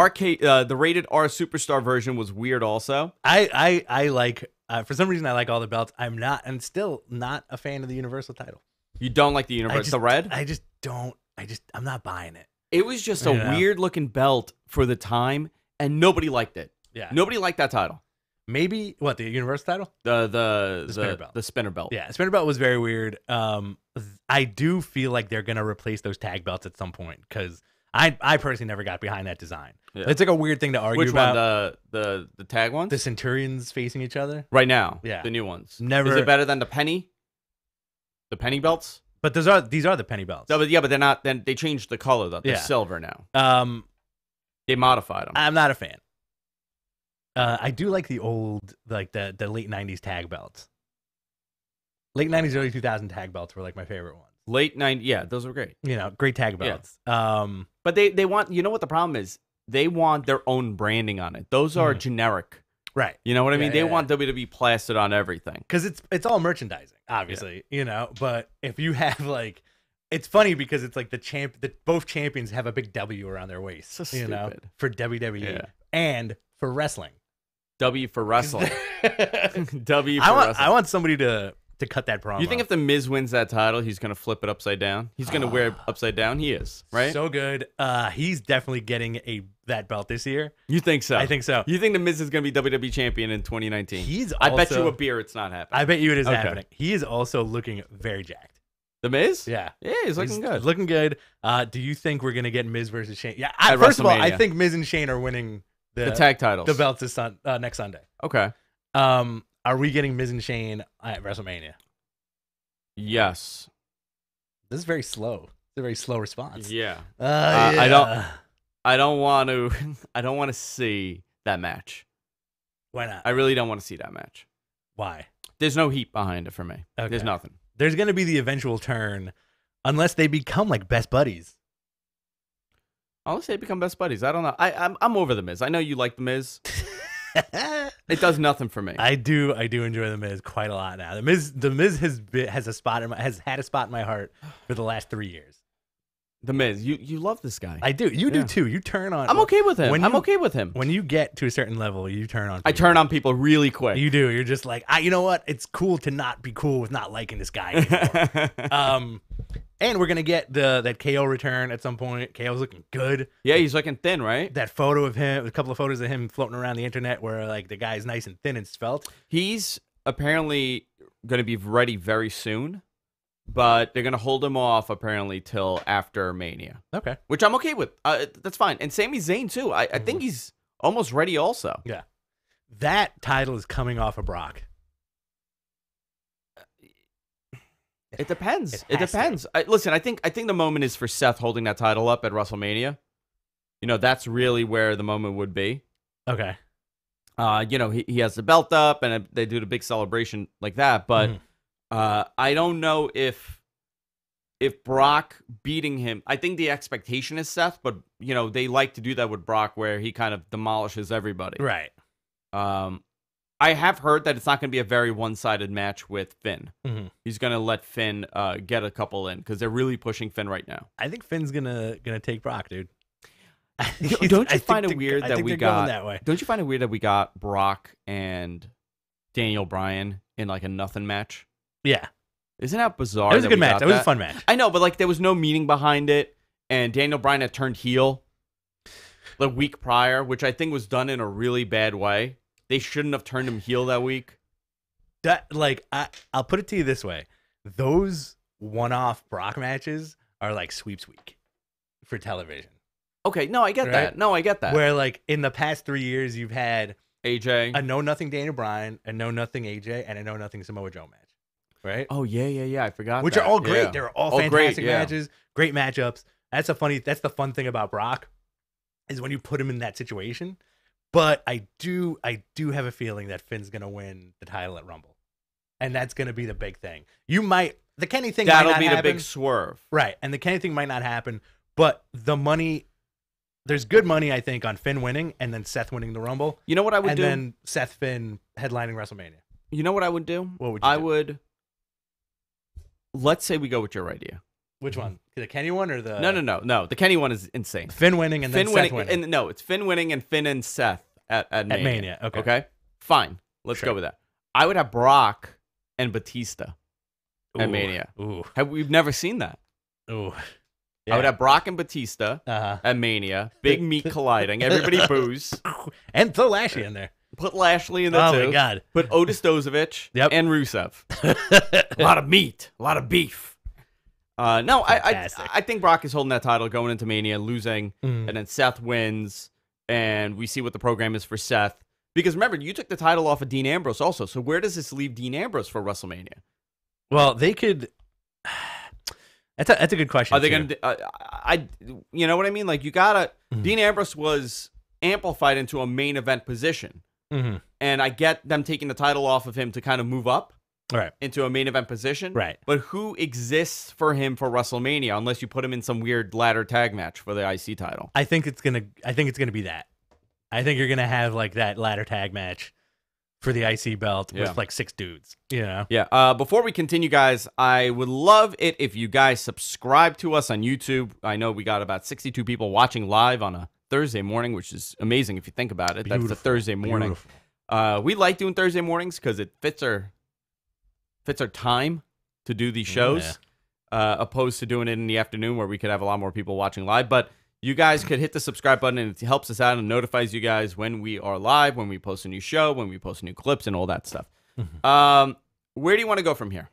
rated R Superstar version was weird also. I like, for some reason I like all the belts. I'm still not a fan of the Universal title. You don't like the Universal, the red? I'm not buying it. It was just a weird looking belt for the time, and nobody liked it. Yeah. Nobody liked that title. Maybe, what, the Universal title? The spinner belt. The spinner belt. Yeah, spinner belt was very weird. I do feel like they're going to replace those tag belts at some point, because I personally never got behind that design. Yeah. It's like a weird thing to argue about. Which one? The tag ones? The Centurions facing each other? Right now. Yeah. The new ones. Never. Is it better than the penny? The penny belts? But these are the penny belts. No, but they're not. Then they changed the color though. They're silver now. They modified them. I'm not a fan. I do like the old, like the late 90s tag belts. Late 90s, early 2000 tag belts were like my favorite ones. Late 90s, yeah, those were great. You know, great tag belts. Yeah. But they want, you know what the problem is? They want their own branding on it. Those are generic. Right. You know what I mean? They want WWE plastered on everything. Because it's all merchandising, obviously, you know. But if you have like, it's funny because it's like both champions have a big W around their waist, so you know, stupid. for WWE and for wrestling. W for wrestling. W for wrestling. I want somebody to cut that promo. You think if The Miz wins that title, he's going to flip it upside down? He's going to wear it upside down? He is, right? So good. He's definitely getting that belt this year. You think so? I think so. You think The Miz is going to be WWE champion in 2019? I bet you a beer it's not happening. I bet you it is happening. He is also looking very jacked. The Miz? Yeah. Yeah, he's looking good. Looking good. Do you think we're going to get Miz versus Shane? Yeah. At First of all, WrestleMania. I think Miz and Shane are winning the tag titles. The belts this next Sunday. Okay. Are we getting Miz and Shane at WrestleMania? Yes. This is very slow. It's a very slow response. Yeah. Yeah. I don't want to see that match. Why not? I really don't want to see that match. Why? There's no heat behind it for me. Okay. There's nothing. There's going to be the eventual turn unless they become like best buddies. Unless they become best buddies. I don't know. I'm over The Miz. I know you like The Miz. It does nothing for me. I do enjoy The Miz quite a lot now. The Miz has had a spot in my heart for the last 3 years. The Miz, you love this guy. I do. You do too. You turn on. I'm okay with him. I'm okay with him. When you get to a certain level, you turn on. I turn on people really quick. You do. You're just like, you know what? It's cool to not be cool with not liking this guy anymore. And we're gonna get that KO return at some point. KO's looking good. Yeah, he's looking thin, right? That photo of him, a couple of photos of him floating around the internet, where like the guy's nice and thin and svelte. He's apparently gonna be ready very soon, but they're gonna hold him off apparently till after Mania. Okay, which I'm okay with. That's fine. And Sami Zayn too. I think he's almost ready. Also, yeah. That title is coming off of Brock. It depends. It depends. Listen, I think the moment is for Seth holding that title up at WrestleMania. that's really where the moment would be. Okay. He has the belt up, and they do the big celebration like that. But I don't know if Brock beating him. I think the expectation is Seth, but they like to do that with Brock, where he kind of demolishes everybody. Right. I have heard that it's not going to be a very one-sided match with Finn. Mm-hmm. He's going to let Finn get a couple in because they're really pushing Finn right now. I think Finn's gonna take Brock, dude. Don't you find it weird that we got that way? Don't you find it weird that we got Brock and Daniel Bryan in like a nothing match? Yeah. Isn't that bizarre? It was a good match. It was a fun match. I know, but like there was no meaning behind it, and Daniel Bryan had turned heel the week prior, which I think was done in a really bad way. They shouldn't have turned him heel that week. I'll put it to you this way: those one-off Brock matches are like sweeps week for television. Okay, no, I get Right? that. No, I get that. Where like in the past 3 years, you've had AJ, a know nothing Daniel Bryan, a know nothing AJ, and a know nothing Samoa Joe match, right? oh yeah, I forgot. Which that. are all great. Yeah. They're all great, fantastic yeah. matches, great matchups. That's the fun thing about Brock is when you put him in that situation. But I do have a feeling that Finn's gonna win the title at Rumble, and that's gonna be the big thing. The Kenny thing That'll might not be happen. the big swerve, Right? And the Kenny thing might not happen, but the money. There's good money, I think, on Finn winning and then Seth winning the Rumble. You know what I would do? And then Seth Finn headlining WrestleMania. You know what I would do? What would you do? would. Let's say we go with your idea. Which one? The Kenny one or the... No. The Kenny one is insane. Finn winning and then Seth winning. And, no, it's Finn winning and Finn and Seth at Mania. Mania, okay. Okay? Fine. Let's Sure. go with that. I would have Brock and Batista at Mania. Ooh. We've never seen that. Ooh. I would have Brock and Batista at Mania. Big meat colliding. Everybody boos. And throw Lashley in there. Put Lashley in there too. Oh, my God. Put Otis Dozovich and Rusev. A lot of meat. A lot of beef. No, I think Brock is holding that title going into Mania, losing, and then Seth wins, and we see what the program is for Seth. Because remember, you took the title off of Dean Ambrose also, so where does this leave Dean Ambrose for WrestleMania? Well, they could... That's a good question. Are they going to... you know what I mean? Like, you got to... Dean Ambrose was amplified into a main event position. Mm-hmm. And I get them taking the title off of him to kind of move up Right. into a main event position. Right. But who exists for him for WrestleMania unless you put him in some weird ladder tag match for the IC title? I think it's gonna be that. I think you're gonna have like that ladder tag match for the IC belt with like 6 dudes. You know? Yeah. Before we continue, guys, I would love it if you guys subscribe to us on YouTube. I know we got about 62 people watching live on a Thursday morning, which is amazing if you think about it. Beautiful. That's a Thursday morning. We like doing Thursday mornings because it fits our time to do these shows, opposed to doing it in the afternoon where we could have a lot more people watching live. But you guys could hit the subscribe button, and it helps us out and notifies you guys when we are live, when we post a new show, when we post new clips, and all that stuff. Where do you want to go from here?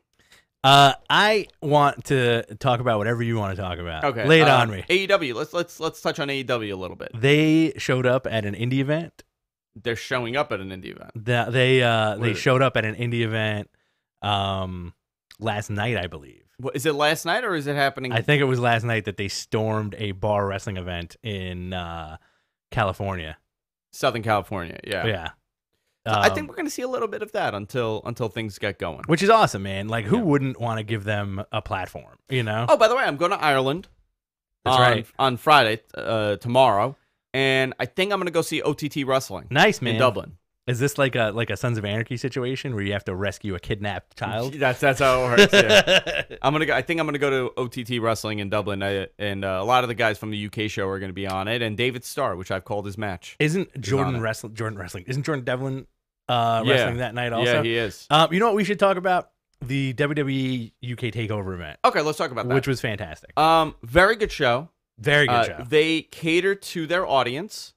I want to talk about whatever you want to talk about. Okay, lay it on me. AEW. Let's touch on AEW a little bit. They showed up at an indie event. They're showing up at an indie event. They showed up at an indie event last night, I believe. What, is it last night or is it happening? I think it was last night that they stormed a bar wrestling event in California. Southern California, yeah. Yeah. I think we're going to see a little bit of that until things get going. Which is awesome, man. Like, who wouldn't want to give them a platform, you know? Oh, by the way, I'm going to Ireland on Friday, tomorrow, and I think I'm going to go see OTT Wrestling. Nice, man. In Dublin. Is this like a Sons of Anarchy situation where you have to rescue a kidnapped child? That's how it works. Yeah. I think I'm gonna go to OTT Wrestling in Dublin, and a lot of the guys from the UK show are gonna be on it, and David Starr, which I've called his match. Isn't Jordan wrestling? Isn't Jordan Devlin wrestling that night also? Yeah, he is. You know what we should talk about? The WWE UK Takeover event. Okay, let's talk about that. Which was fantastic. Very good show. Very good show. They catered to their audience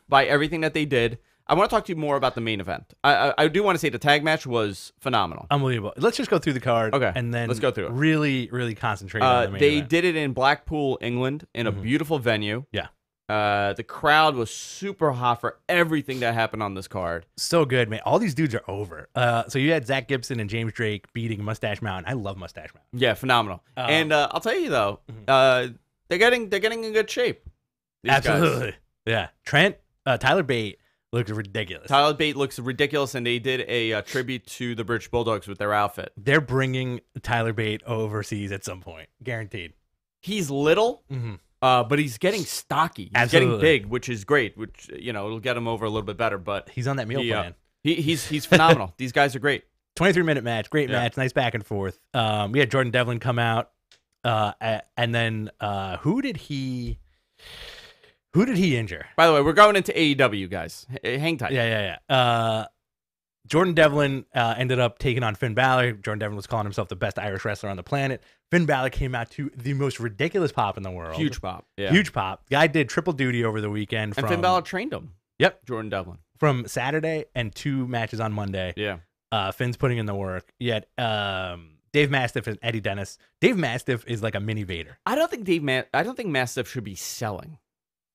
by everything that they did. I want to talk to you more about the main event. I do want to say the tag match was phenomenal. Unbelievable. Let's just go through the card. Okay. And then let's go through it. Really, really concentrate on the main They event. did it in Blackpool, England, in a beautiful venue. Yeah. The crowd was super hot for everything that happened on this card. So good, man. All these dudes are over. So you had Zach Gibson and James Drake beating Mustache Mountain. I love Mustache Mountain. Yeah, phenomenal. And I'll tell you though, they're getting in good shape. These Absolutely. guys. Yeah. Tyler Bate looks ridiculous. Tyler Bate looks ridiculous, and they did a tribute to the British Bulldogs with their outfit. They're bringing Tyler Bate overseas at some point, guaranteed. He's little, but he's getting stocky. He's getting big, which is great. Which it'll get him over a little bit better. But he's on that meal plan. He's phenomenal. These guys are great. 23-minute match, great match, nice back and forth. We had Jordan Devlin come out, and then who did he injure? By the way, we're going into AEW, guys. Hang tight. Yeah. Jordan Devlin ended up taking on Finn Balor. Jordan Devlin was calling himself the best Irish wrestler on the planet. Finn Balor came out to the most ridiculous pop in the world. Huge pop. Yeah. Huge pop. Guy did triple duty over the weekend. And Finn Balor trained him. Yep. Jordan Devlin. From Saturday and 2 matches on Monday. Yeah. Finn's putting in the work. Yet Dave Mastiff and Eddie Dennis. Dave Mastiff is like a mini Vader. I don't think Mastiff should be selling.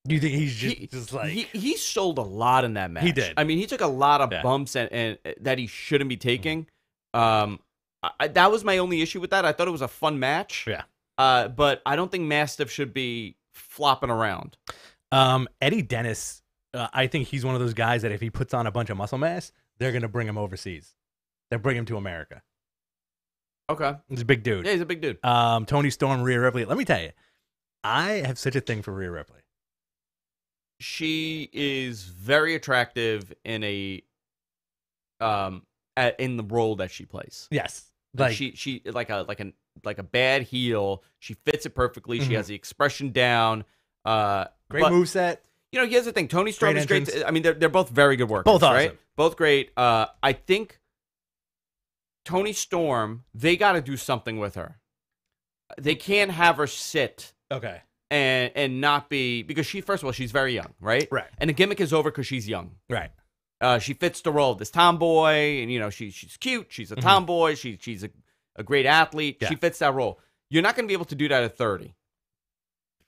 Do you think he's just like he sold a lot in that match? He did. I mean, he took a lot of bumps and that he shouldn't be taking. That was my only issue with that. I thought it was a fun match. Yeah. But I don't think Mastiff should be flopping around. Eddie Dennis, I think he's one of those guys that if he puts on a bunch of muscle mass, they're gonna bring him overseas. They'll bring him to America. Okay. He's a big dude. Yeah, he's a big dude. Tony Storm, Rhea Ripley. Let me tell you, I have such a thing for Rhea Ripley. She is very attractive in in the role that she plays. Yes. Like she like a bad heel. She fits it perfectly. She has the expression down. Great moveset. Here's the thing. Tony Storm is great. I mean, they're both very good workers. Both awesome. Right? Both great. I think Tony Storm, they got to do something with her. They can't have her sit. Okay. And not be, because first of all, she's very young, right? Right. And the gimmick is over because she's young. Right. She fits the role of this tomboy, and she's cute. She's a tomboy. She's a great athlete. Yeah. She fits that role. You're not going to be able to do that at 30.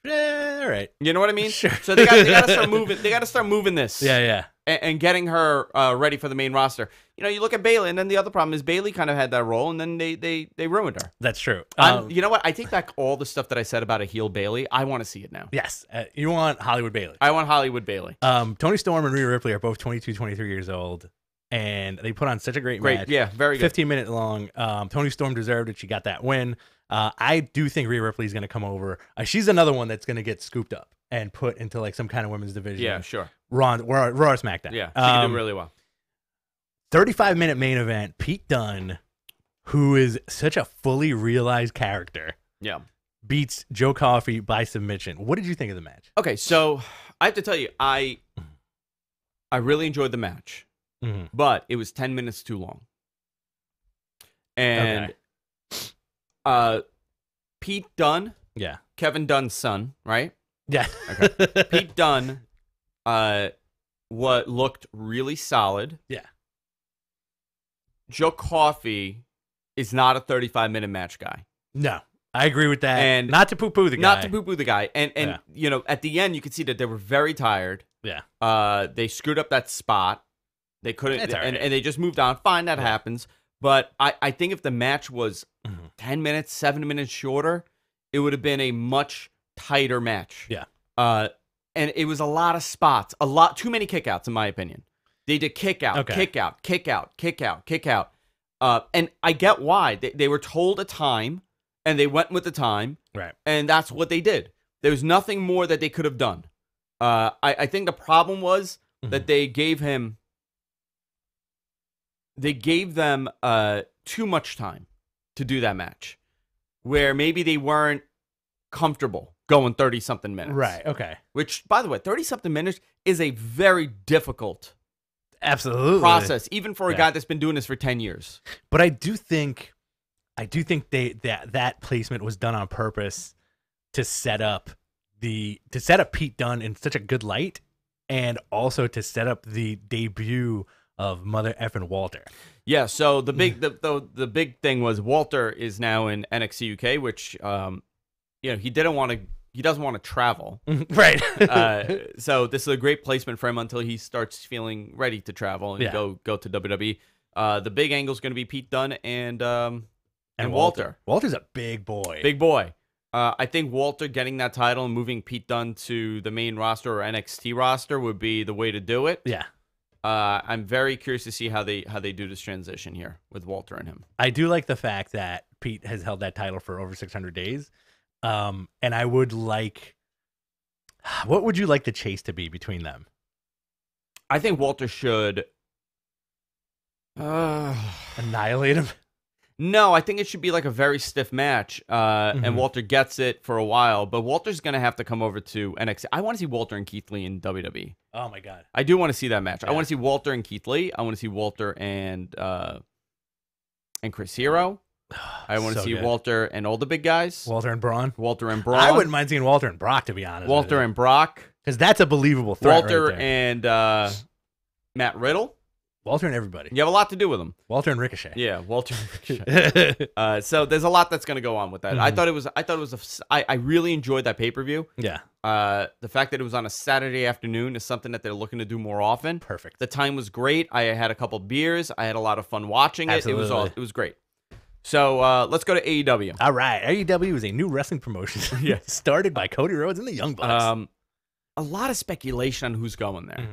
All right. You know what I mean? Sure. So they got to start moving. They got to start moving this. Yeah. And getting her ready for the main roster. You look at Bayley, and then the other problem is Bayley kind of had that role, and then they ruined her. That's true. You know what? I take back all the stuff that I said about a heel Bayley. I want to see it now. Yes. You want Hollywood Bayley. I want Hollywood Bayley. Tony Storm and Rhea Ripley are both 22, 23 years old, and they put on such a great match. Yeah, very good. 15-minute long. Tony Storm deserved it. She got that win. I do think Rhea Ripley is going to come over. She's another one that's going to get scooped up and put into like some kind of women's division. Yeah, sure. Raw or SmackDown. Yeah, she can do really well. 35-minute main event. Pete Dunne, who is such a fully realized character, beats Joe Coffey by submission. What did you think of the match? Okay, so I have to tell you, I really enjoyed the match, but it was 10 minutes too long. And Pete Dunne, Kevin Dunn's son, right? Yeah. Okay. Pete Dunne, what looked really solid. Yeah. Joe Coffey is not a 35-minute match guy. No, I agree with that. And not to poo-poo the guy. And at the end, you could see that they were very tired. Yeah. They screwed up that spot. They couldn't, right. and they just moved on. Fine, that happens. But I think if the match was 10 minutes, 7 minutes shorter, it would have been a much tighter match. Yeah. And it was a lot of spots, too many kickouts, in my opinion. They did kick out, kick out, kick out, kick out, kick out. And I get why. They were told a time, and they went with the time. Right. And that's what they did. There was nothing more that they could have done. I think the problem was that they gave them too much time to do that match, where maybe they weren't comfortable going 30-something minutes. Right, okay. Which, by the way, 30-something minutes is a very difficult process, even for a guy that's been doing this for 10 years. But I do think that placement was done on purpose to set up Pete Dunne in such a good light, and also to set up the debut of Mother effing Walter. Yeah, so the big thing was Walter is now in NXT UK, which he doesn't want to travel. Right. So this is a great placement for him until he starts feeling ready to travel and go to WWE. The big angle is going to be Pete Dunne and Walter. Walter's a big boy. Big boy. I think Walter getting that title and moving Pete Dunne to the main roster or NXT roster would be the way to do it. Yeah. I'm very curious to see how they do this transition here with Walter and him. I do like the fact that Pete has held that title for over 600 days. And I would like, what would you like the chase to be between them? I think Walter should annihilate him. No, I think it should be like a very stiff match, and Walter gets it for a while, but Walter's going to have to come over to NXT. I want to see Walter and Keith Lee in WWE. Oh, my God. I do want to see that match. Yeah. I want to see Walter and Keith Lee. I want to see Walter and Chris Hero. I want to see good. Walter and all the big guys. Walter and Braun. Walter and Braun. I wouldn't mind seeing Walter and Brock, to be honest. Walter and Brock. Because that's a believable threat Walter right there. and Matt Riddle. Walter and everybody. You have a lot to do with them. Walter and Ricochet. Yeah, Walter and Ricochet. So there's a lot that's going to go on with that. I thought it was. I really enjoyed that pay-per-view. Yeah. The fact that it was on a Saturday afternoon is something that they're looking to do more often. Perfect. The time was great. I had a couple beers. I had a lot of fun watching it. Absolutely. It was great. So let's go to AEW. All right. AEW is a new wrestling promotion started by Cody Rhodes and the Young Bucks. A lot of speculation on who's going there.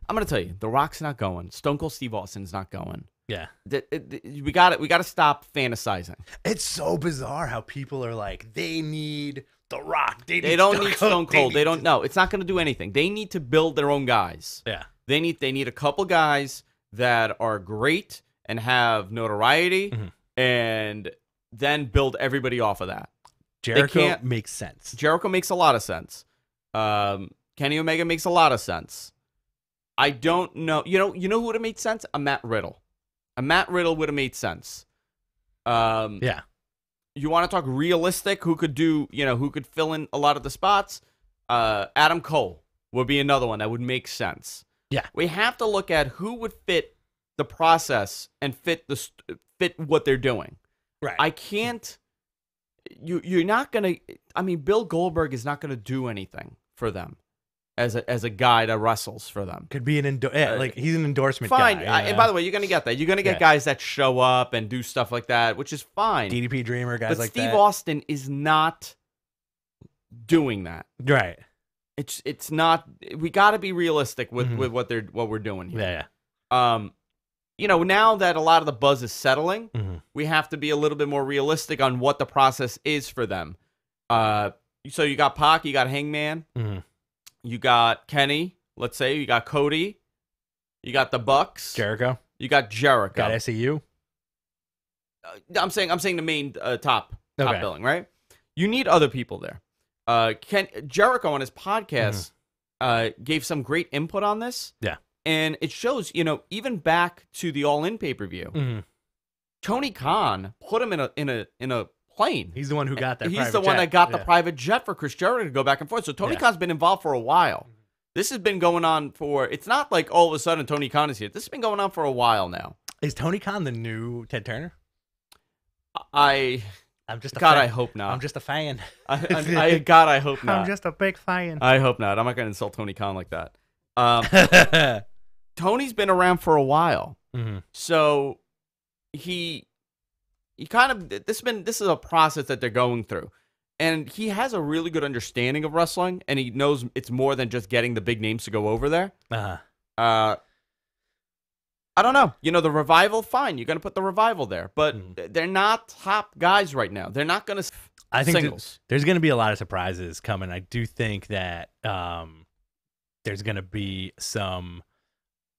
I'm going to tell you, The Rock's not going. Stone Cold Steve Austin's not going. Yeah. We got to stop fantasizing. It's so bizarre how people are like, they need The Rock. They don't need Stone Cold. They don't know. It's not going to do anything. They need to build their own guys. Yeah. They need a couple guys that are great and have notoriety and then build everybody off of that. Jericho makes sense. Jericho makes a lot of sense. Kenny Omega makes a lot of sense. I don't know. You know who would have made sense? A Matt Riddle. A Matt Riddle would have made sense. Yeah. You want to talk realistic? Who could fill in a lot of the spots? Adam Cole would be another one that would make sense. Yeah. We have to look at who would fit the process and fit what they're doing. Right. I can't. You're not gonna. I mean, Bill Goldberg is not gonna do anything for them as a guy that wrestles for them. Could be an he's an endorsement fine. guy. And by the way, you're gonna get that. You're gonna get guys that show up and do stuff like that, which is fine. DDP Dreamer, guys but like Steve that. Steve Austin is not doing that. Right. It's not. We got to be realistic with what we're doing here. Yeah. Now that a lot of the buzz is settling, we have to be a little bit more realistic on what the process is for them. So you got Pac, you got Hangman, you got Kenny, let's say, you got Cody, you got the Bucks, Jericho, you got Jericho, got SCU. I'm saying the main top billing, right? You need other people there. Jericho on his podcast gave some great input on this. Yeah. And it shows, even back to the All In pay-per-view, Tony Khan put him in a plane. He's the one who got that. He's the one that got the private jet for Chris Jericho to go back and forth. So Tony Khan's been involved for a while. This has been going on it's not like all of a sudden Tony Khan is here. This has been going on for a while now. Is Tony Khan the new Ted Turner? I'm just a God, fan. I hope not. I'm just a fan. God, I hope not. I'm just a big fan. I hope not. I'm not going to insult Tony Khan like that. Tony's been around for a while, so he kind of this is a process that they're going through, and he has a really good understanding of wrestling, and he knows it's more than just getting the big names to go over there. I don't know. The Revival, fine. You're going to put the Revival there, but they're not top guys right now. They're not going to. I think singles. There's going to be a lot of surprises coming. I do think that there's going to be some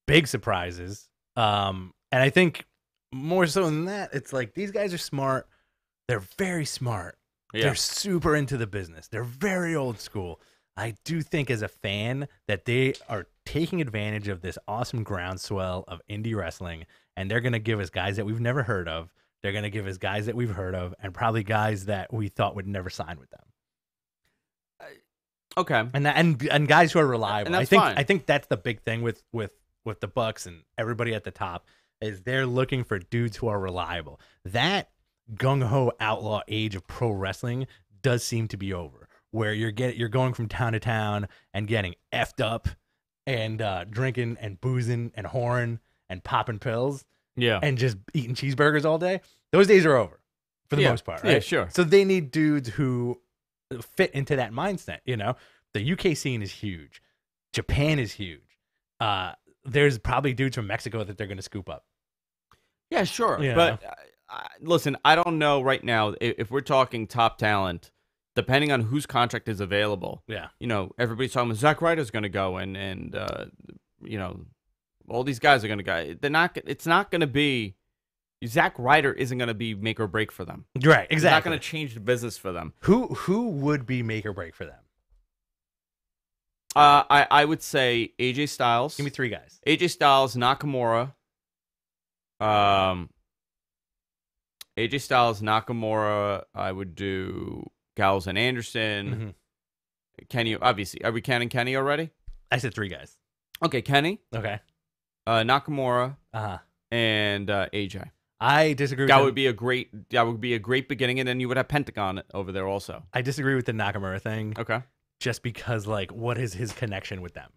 big surprises. And I think more so than that, it's like these guys are smart. They're very smart. Yeah. They're super into the business. They're very old school. I do think as a fan that they are taking advantage of this awesome groundswell of indie wrestling, and they're going to give us guys that we've never heard of. They're going to give us guys that we've heard of, and probably guys that we thought would never sign with them. Okay. And guys who are reliable. And that's fine. I think that's the big thing with the Bucks and everybody at the top is they're looking for dudes who are reliable. That gung-ho outlaw age of pro wrestling does seem to be over, where you're going from town to town and getting effed up and drinking and boozing and whoring and popping pills, and just eating cheeseburgers all day. Those days are over. for the most part, right? Yeah, sure. So they need dudes who fit into that mindset. The UK scene is huge. Japan is huge. There's probably dudes from Mexico that they're going to scoop up. Yeah, sure. But listen, I don't know right now if we're talking top talent, depending on whose contract is available. Yeah. Everybody's talking about Zack Ryder's going to go and all these guys are going to go. It's not going to be, Zack Ryder isn't going to be make or break for them. Right, exactly. It's not going to change the business for them. Who would be make or break for them? I would say AJ Styles. Give me 3 guys. AJ Styles, Nakamura. AJ Styles, Nakamura. I would do Gallows and Anderson. Mm-hmm. Kenny, obviously. Are we counting Kenny already? I said 3 guys. Okay, Kenny. Okay. Nakamura. Uh-huh. And AJ. I disagree with that would be a great beginning, and then you would have Pentagon over there also. I disagree with the Nakamura thing. Okay. Just because, what is his connection with them?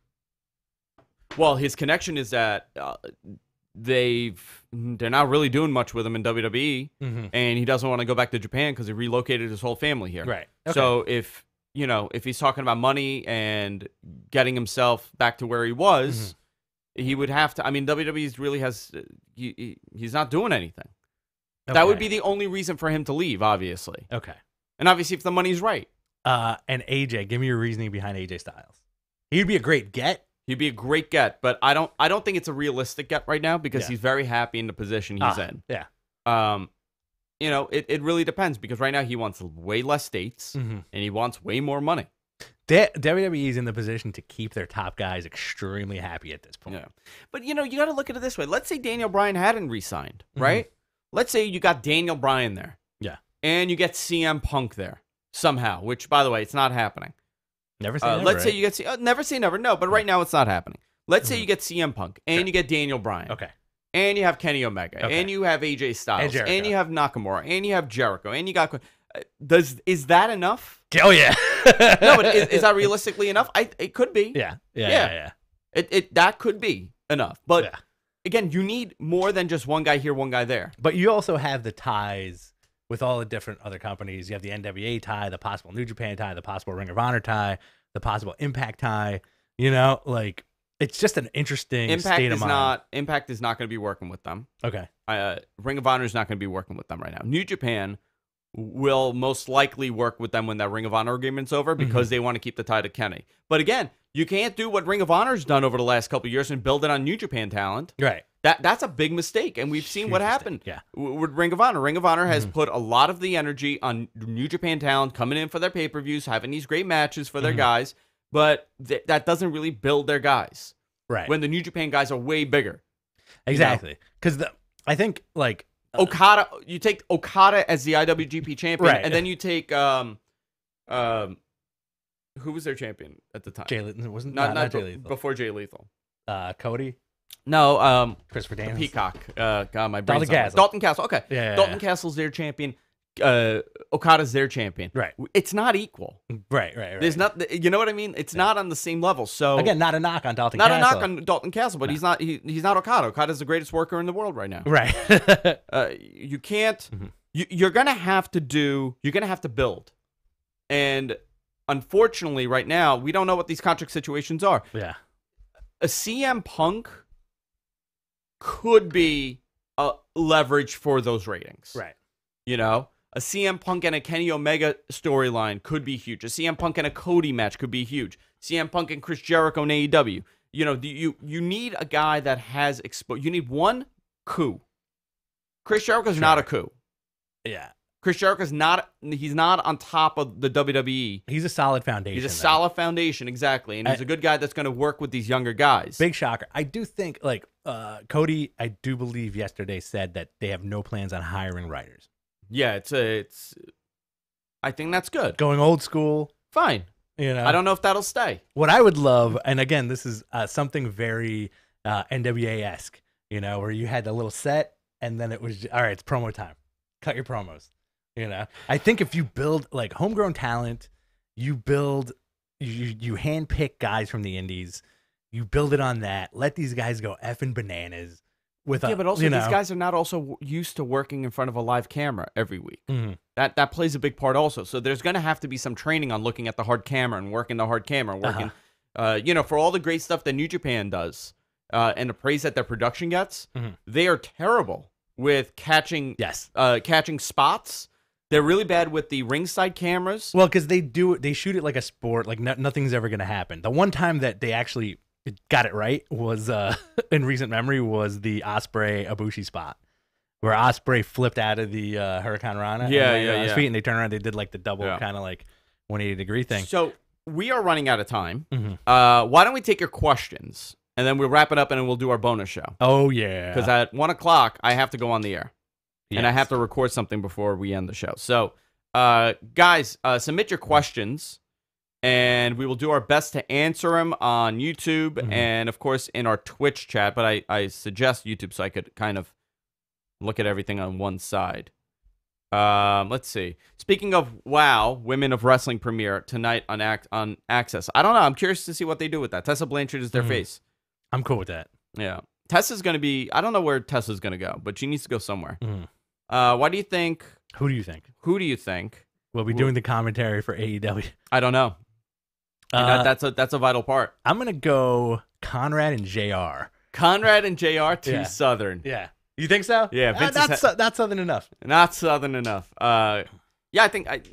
Well, his connection is that they're not really doing much with him in WWE, and he doesn't want to go back to Japan because he relocated his whole family here. Right. Okay. So if he's talking about money and getting himself back to where he was, he would have to. I mean, WWE really has. He's not doing anything. Okay. That would be the only reason for him to leave, obviously. Okay. And obviously, if the money's right. And AJ, give me your reasoning behind AJ Styles. He'd be a great get. He'd be a great get, but I don't think it's a realistic get right now because he's very happy in the position he's in. Yeah. It really depends because right now he wants way less dates and he wants way more money. WWE is in the position to keep their top guys extremely happy at this point. Yeah. But you got to look at it this way. Let's say Daniel Bryan hadn't re-signed, right? Let's say you got Daniel Bryan there. Yeah. And you get CM Punk there. Somehow, which, by the way, it's not happening. Never say never. Let's say you get never say never. No, but right now it's not happening. Let's say you get CM Punk and you get Daniel Bryan. Okay. And you have Kenny Omega. Okay. And you have AJ Styles. And you have Nakamura. And you have Jericho. And you got. Is that enough? Oh yeah. No, but is that realistically enough? It could be. Yeah. That could be enough. But again, you need more than just one guy here, one guy there. But you also have the ties with all the different other companies. You have the NWA tie, the possible New Japan tie, the possible Ring of Honor tie, the possible Impact tie. It's just an interesting state of mind. Impact is not going to be working with them. Okay. Ring of Honor is not going to be working with them right now. New Japan will most likely work with them when that Ring of Honor agreement's over because they want to keep the tie to Kenny. But again, you can't do what Ring of Honor's done over the last couple of years and build it on New Japan talent. Right. That's a big mistake, and we've seen what happened with Ring of Honor. Ring of Honor has put a lot of the energy on New Japan talent coming in for their pay-per-views, having these great matches for their guys, but that doesn't really build their guys. Right. When the New Japan guys are way bigger. Exactly. Because I think, Okada, you take Okada as the IWGP champion, and then you take, who was their champion at the time? Jay Lethal. Not Jay Lethal. Before Jay Lethal. Cody? No, Christopher Daniels. Peacock. God, my brain's Dalton Castle. Okay. Yeah, Dalton Castle's their champion. Okada's their champion. Right. It's not equal. Right. There's not. You know what I mean? It's not on the same level. So again, not a knock on Dalton Castle. Not a knock on Dalton Castle, but he's not. He's not Okada. Okada's the greatest worker in the world right now. Right. You can't. You're gonna have to do. You're gonna have to build, and unfortunately, right now we don't know what these contract situations are. Yeah. A CM Punk could be a leverage for those ratings. Right. A CM Punk and a Kenny Omega storyline could be huge. A CM Punk and a Cody match could be huge. CM Punk and Chris Jericho in AEW. You need a guy that has exposure. You need one coup. Chris Jericho's not a coup. Yeah. Chris Jericho's not. He's not on top of the WWE. He's a solid foundation. He's a solid foundation, exactly, and he's a good guy that's going to work with these younger guys. Big shocker. I do think Cody. I do believe yesterday said that they have no plans on hiring writers. Yeah, it's. I think that's good. Going old school. Fine. I don't know if that'll stay. What I would love, and again, this is something very NWA-esque. Where you had the little set, and then it was all right. It's promo time. Cut your promos. I think if you build homegrown talent, you handpick guys from the indies, you build it on that. Let these guys go effing bananas. with Yeah, but also you these know. guys are not also used to working in front of a live camera every week. Mhm. That plays a big part also. So there's going to have to be some training on looking at the hard camera and working the hard camera, working, for all the great stuff that New Japan does and the praise that their production gets. They are terrible with catching spots. They're really bad with the ringside cameras. Well, because they shoot it like a sport. Like nothing's ever gonna happen. The one time that they actually got it right was in recent memory was the Ospreay Ibushi spot, where Ospreay flipped out of the Hurricane Rana. On his feet, and they turned around. They did like the double kind of like 180-degree thing. So we are running out of time. Why don't we take your questions and then we'll wrap it up and then we'll do our bonus show. Oh yeah, because at 1:00 I have to go on the air. Yes. And I have to record something before we end the show. So, guys, submit your questions, and we will do our best to answer them on YouTube and, of course, in our Twitch chat. But I suggest YouTube so I could kind of look at everything on one side. Let's see. Speaking of WoW, Women of Wrestling premiere tonight on Access. I don't know. I'm curious to see what they do with that. Tessa Blanchard is their face. I'm cool with that. Yeah. Tessa's going to be... I don't know where Tessa's going to go, but she needs to go somewhere. Why do you think... Who do you think? Who do you think will be doing the commentary for AEW? I don't know. That's a vital part. I'm gonna go Conrad and JR. Conrad and JR too Southern. Yeah, you think so? Yeah, not Southern enough. Not Southern enough. Yeah, I think I'm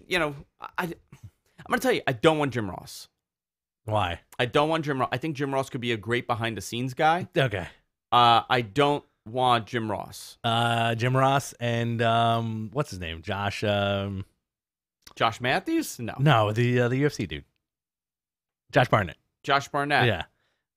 gonna tell you, I don't want Jim Ross. Why? I don't want Jim Ross. I think Jim Ross could be a great behind the scenes guy. Okay. I don't want Jim Ross. Jim Ross and what's his name? Josh Matthews? No, the UFC dude. Josh Barnett. Yeah.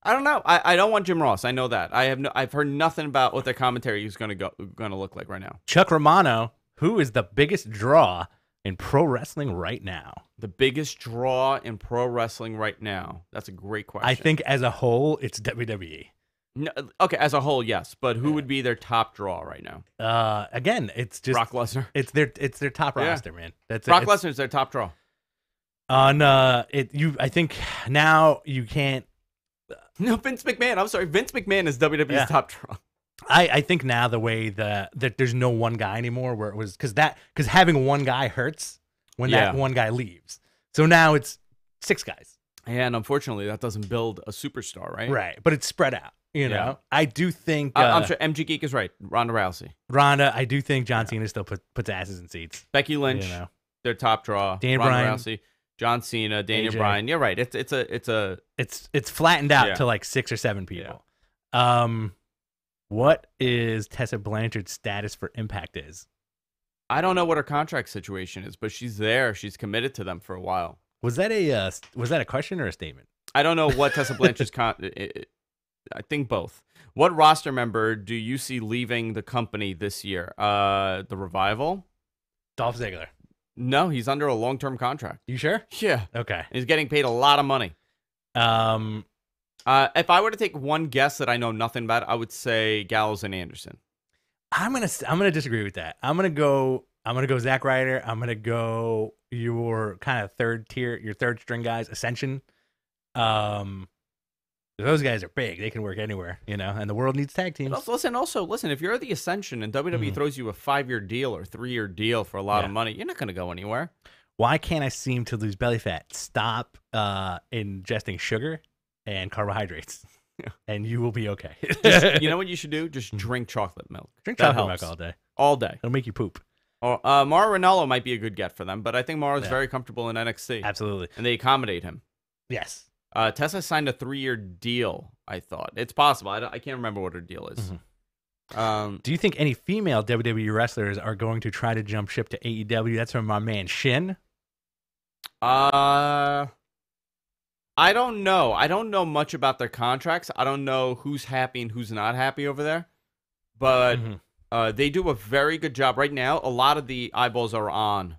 I don't know. I don't want Jim Ross. I know that. I've heard nothing about what their commentary is going to look like right now. Chuck Romano, who is the biggest draw in pro wrestling right now? The biggest draw in pro wrestling right now. That's a great question. I think as a whole, it's WWE. No, okay, as a whole, yes, but who would be their top draw right now? Again, it's just Brock Lesnar. It's their top roster, man. That's Brock Lesnar's their top draw. I think now you can't. No, Vince McMahon. I'm sorry, Vince McMahon is WWE's top draw. I think now the way that there's no one guy anymore, where it was because having one guy hurts when that one guy leaves. So now it's 6 guys. And unfortunately, that doesn't build a superstar, right? Right, but it's spread out. You know, I do think I'm sure MG Geek is right. Ronda Rousey. I do think John Cena still puts asses in seats. Becky Lynch, their top draw. Ronda Rousey, John Cena, Daniel Bryan. You're right. It's flattened out to like 6 or 7 people. Yeah. What is Tessa Blanchard's status for Impact is? I don't know what her contract situation is, but she's there. She's committed to them for a while. Was that a question or a statement? I don't know what Tessa Blanchard's I think both. What roster member do you see leaving the company this year? The Revival? Dolph Ziggler. No, he's under a long-term contract. You sure? Yeah. Okay. He's getting paid a lot of money. If I were to take one guess that I know nothing about, I would say Gallows and Anderson. I'm gonna disagree with that. I'm gonna go Zack Ryder. I'm gonna go your kind of third string guys, Ascension. Those guys are big. They can work anywhere, and the world needs tag teams. Listen, if you're the Ascension and WWE throws you a 5-year deal or 3-year deal for a lot of money, you're not going to go anywhere. Why can't I seem to lose belly fat? Stop ingesting sugar and carbohydrates, and you will be okay. You know what you should do? Just drink chocolate milk. Drink chocolate milk all day. All day. It'll make you poop. Mauro Ranallo might be a good get for them, but I think Mauro's very comfortable in NXT. Absolutely. And they accommodate him. Yes. Tessa signed a 3-year deal, I thought. It's possible. I can't remember what her deal is. Do you think any female WWE wrestlers are going to try to jump ship to AEW? That's from my man Shin. I don't know. I don't know much about their contracts. I don't know who's happy and who's not happy over there. But they do a very good job. Right now, a lot of the eyeballs are on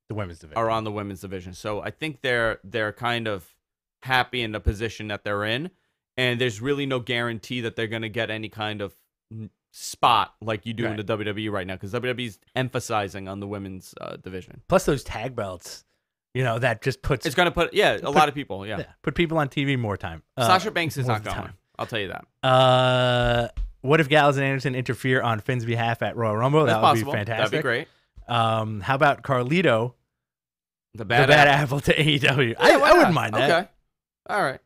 the women's division. Are on the women's division. So I think they're kind of happy in the position that they're in, and there's really no guarantee that they're going to get any kind of spot like you do in the WWE right now, because WWE's emphasizing on the women's division. Plus those tag belts, that just puts... It's going to put, a lot of people, put people on TV more time. Sasha Banks is not going. I'll tell you that. What if Gallows and Anderson interfere on Finn's behalf at Royal Rumble? That's That would possible. be fantastic. That'd be great. How about Carlito, The bad apple to AEW? Yeah, I why wouldn't not? mind that. Okay. All right.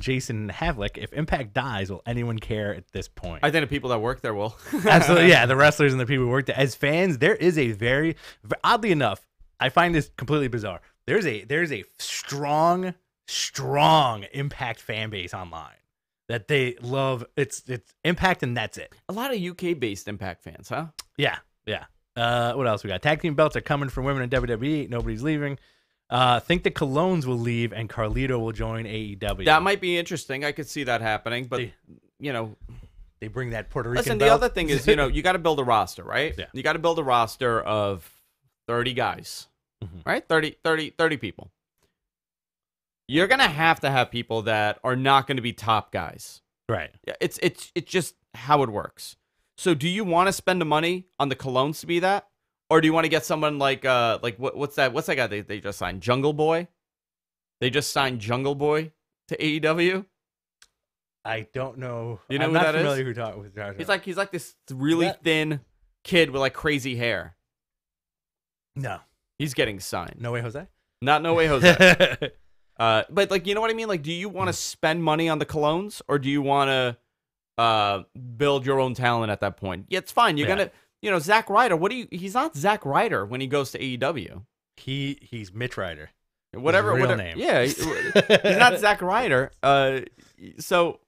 Jason Havlick, if Impact dies, will anyone care at this point? I think the people that work there will. Absolutely, yeah. The wrestlers and the people who work there. As fans, there is a very, oddly enough, I find this completely bizarre. There's a strong Impact fan base online that they love. It's Impact and that's it. A lot of UK-based Impact fans, huh? Yeah. What else we got? Tag team belts are coming from women in WWE. Nobody's leaving. Think the Colognes will leave and Carlito will join AEW. That might be interesting. I could see that happening, but they bring that Puerto Rican listen, belt. the other thing is, you got to build a roster, right? Yeah. You got to build a roster of 30 guys, right? 30 people. You're going to have people that are not going to be top guys. Right. It's just how it works. So do you want to spend the money on the Colognes to be that? Or do you want to get someone like what's that guy they just signed? Jungle Boy? They just signed Jungle Boy to AEW? I don't know. You know I'm who not that familiar is? who talking with. He's like this really thin kid with like crazy hair. No. He's getting signed. No Way Jose? Not No Way Jose. But like, you know what I mean? Like, do you want to spend money on the Colognes or do you want to build your own talent at that point? Yeah, it's fine. You're gonna, Zack Ryder. He's not Zack Ryder when he goes to AEW. He's Mitch Ryder. Whatever. His real name. Yeah, he's not Zack Ryder. So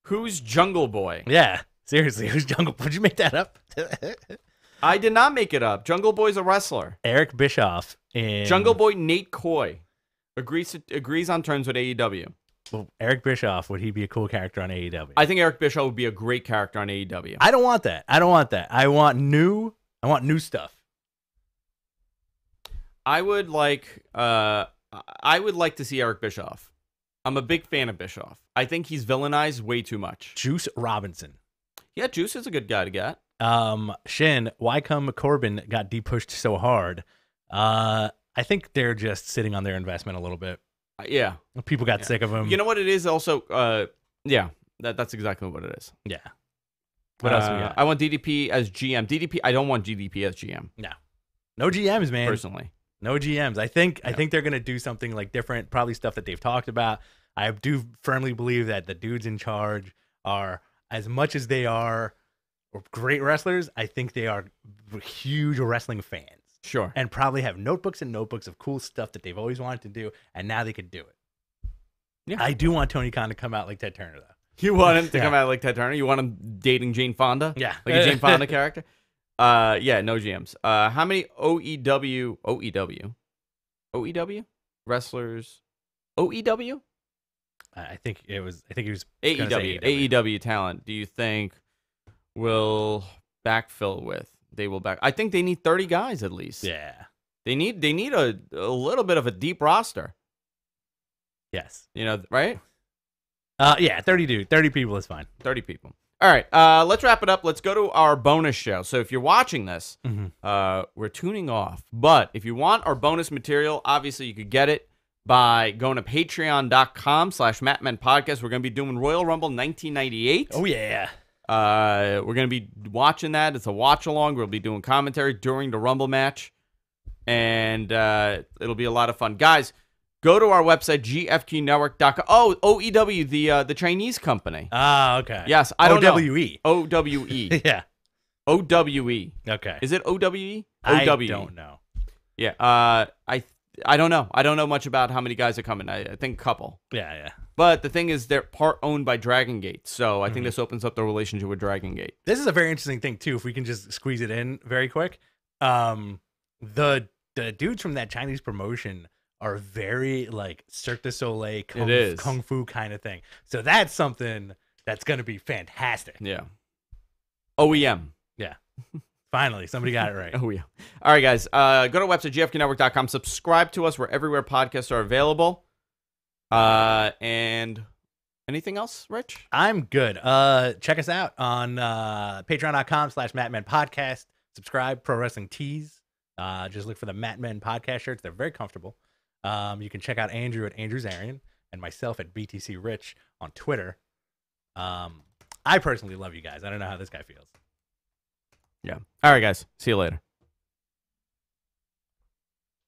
who's Jungle Boy? Yeah, seriously, who's Jungle Boy? Did you make that up? I did not make it up. Jungle Boy's a wrestler. Eric Bischoff in Jungle Boy Nate Coy agrees on terms with AEW. Well, Eric Bischoff, would he be a cool character on AEW? I think Eric Bischoff would be a great character on AEW. I don't want that. I want new stuff. I would like to see Eric Bischoff. I'm a big fan of Bischoff. I think he's villainized way too much. Juice Robinson. Yeah, Juice is a good guy to get. Shin, why come Corbin got de-pushed so hard? I think they're just sitting on their investment a little bit. Yeah. People got sick of him. You know what it is also? Yeah, that's exactly what it is. Yeah. What else we got? I want DDP as GM. I don't want GDP as GM. No GMs, man. Personally. No GMs. I think they're going to do something like different, probably stuff that they've talked about. I do firmly believe that the dudes in charge are, as much as they are great wrestlers, I think they are huge wrestling fans. Sure. And probably have notebooks and notebooks of cool stuff that they've always wanted to do, and now they could do it. Yeah. I do want Tony Khan to come out like Ted Turner, though. You want him to come out like Ted Turner? You want him dating Jane Fonda? Yeah. Like a Jane Fonda character? Yeah, no GMs. How many OEW wrestlers? OEW? I think he was AEW talent. Do you think will backfill with? They will back. I think they need 30 guys at least. Yeah. They need a little bit of a deep roster. Yes. Right? Yeah, 30 people is fine. 30 people. All right, let's wrap it up. Let's go to our bonus show. So if you're watching this, we're tuning off. But if you want our bonus material, obviously you could get it by going to patreon.com/MattMenPodcast. We're going to be doing Royal Rumble 1998. Oh, yeah. We're going to be watching that. It's a watch-along. We'll be doing commentary during the Rumble match. And it'll be a lot of fun. Guys, go to our website, gfqnetwork.com. Oh, OEW, the Chinese company. Ah, okay. Yes, I don't know. OWE. OWE. Yeah. OWE. Okay. Is it OWE? I don't know. Yeah. I don't know. I don't know much about how many guys are coming. I think a couple. Yeah. But the thing is, they're part owned by Dragon Gate. So I think this opens up the relationship with Dragon Gate. This is a very interesting thing, too, if we can just squeeze it in very quick. The dudes from that Chinese promotion are very like Cirque du Soleil, kung fu kind of thing. So that's something that's going to be fantastic. Yeah. OEM. Yeah. Finally, somebody got it right. Oh, yeah. All right, guys. Go to our website, gfqnetwork.com. Subscribe to us. We're everywhere podcasts are available. And anything else, Rich? I'm good. Check us out on patreon.com/MattMenPodcast. Subscribe, Pro Wrestling Tees. Just look for the Matt Men podcast shirts. They're very comfortable. You can check out Andrew at Andrew's Arian. and myself at BTC Rich on Twitter. I personally love you guys. I don't know how this guy feels. Yeah. All right, guys. See you later.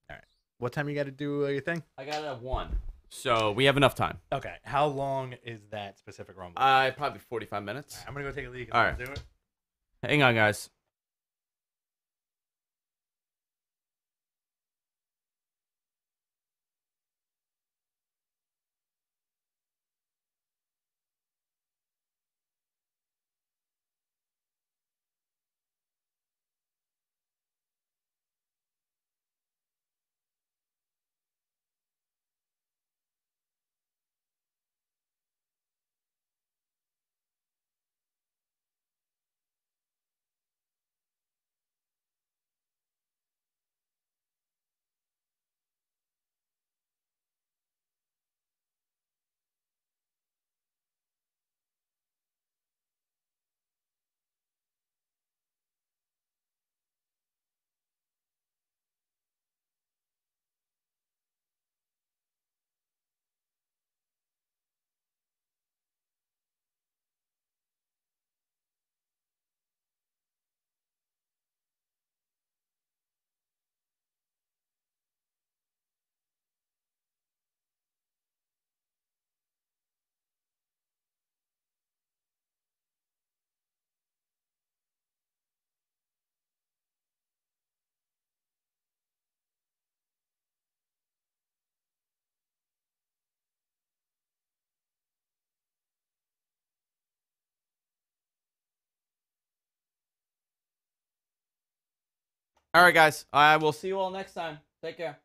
All right. What time you got to do your thing? I got it at 1. So we have enough time. Okay. How long is that specific Rumble? Probably 45 minutes. Right, I'm going to go take a leak. All right. Do it. Hang on, guys. All right, guys. I will see you all next time. Take care.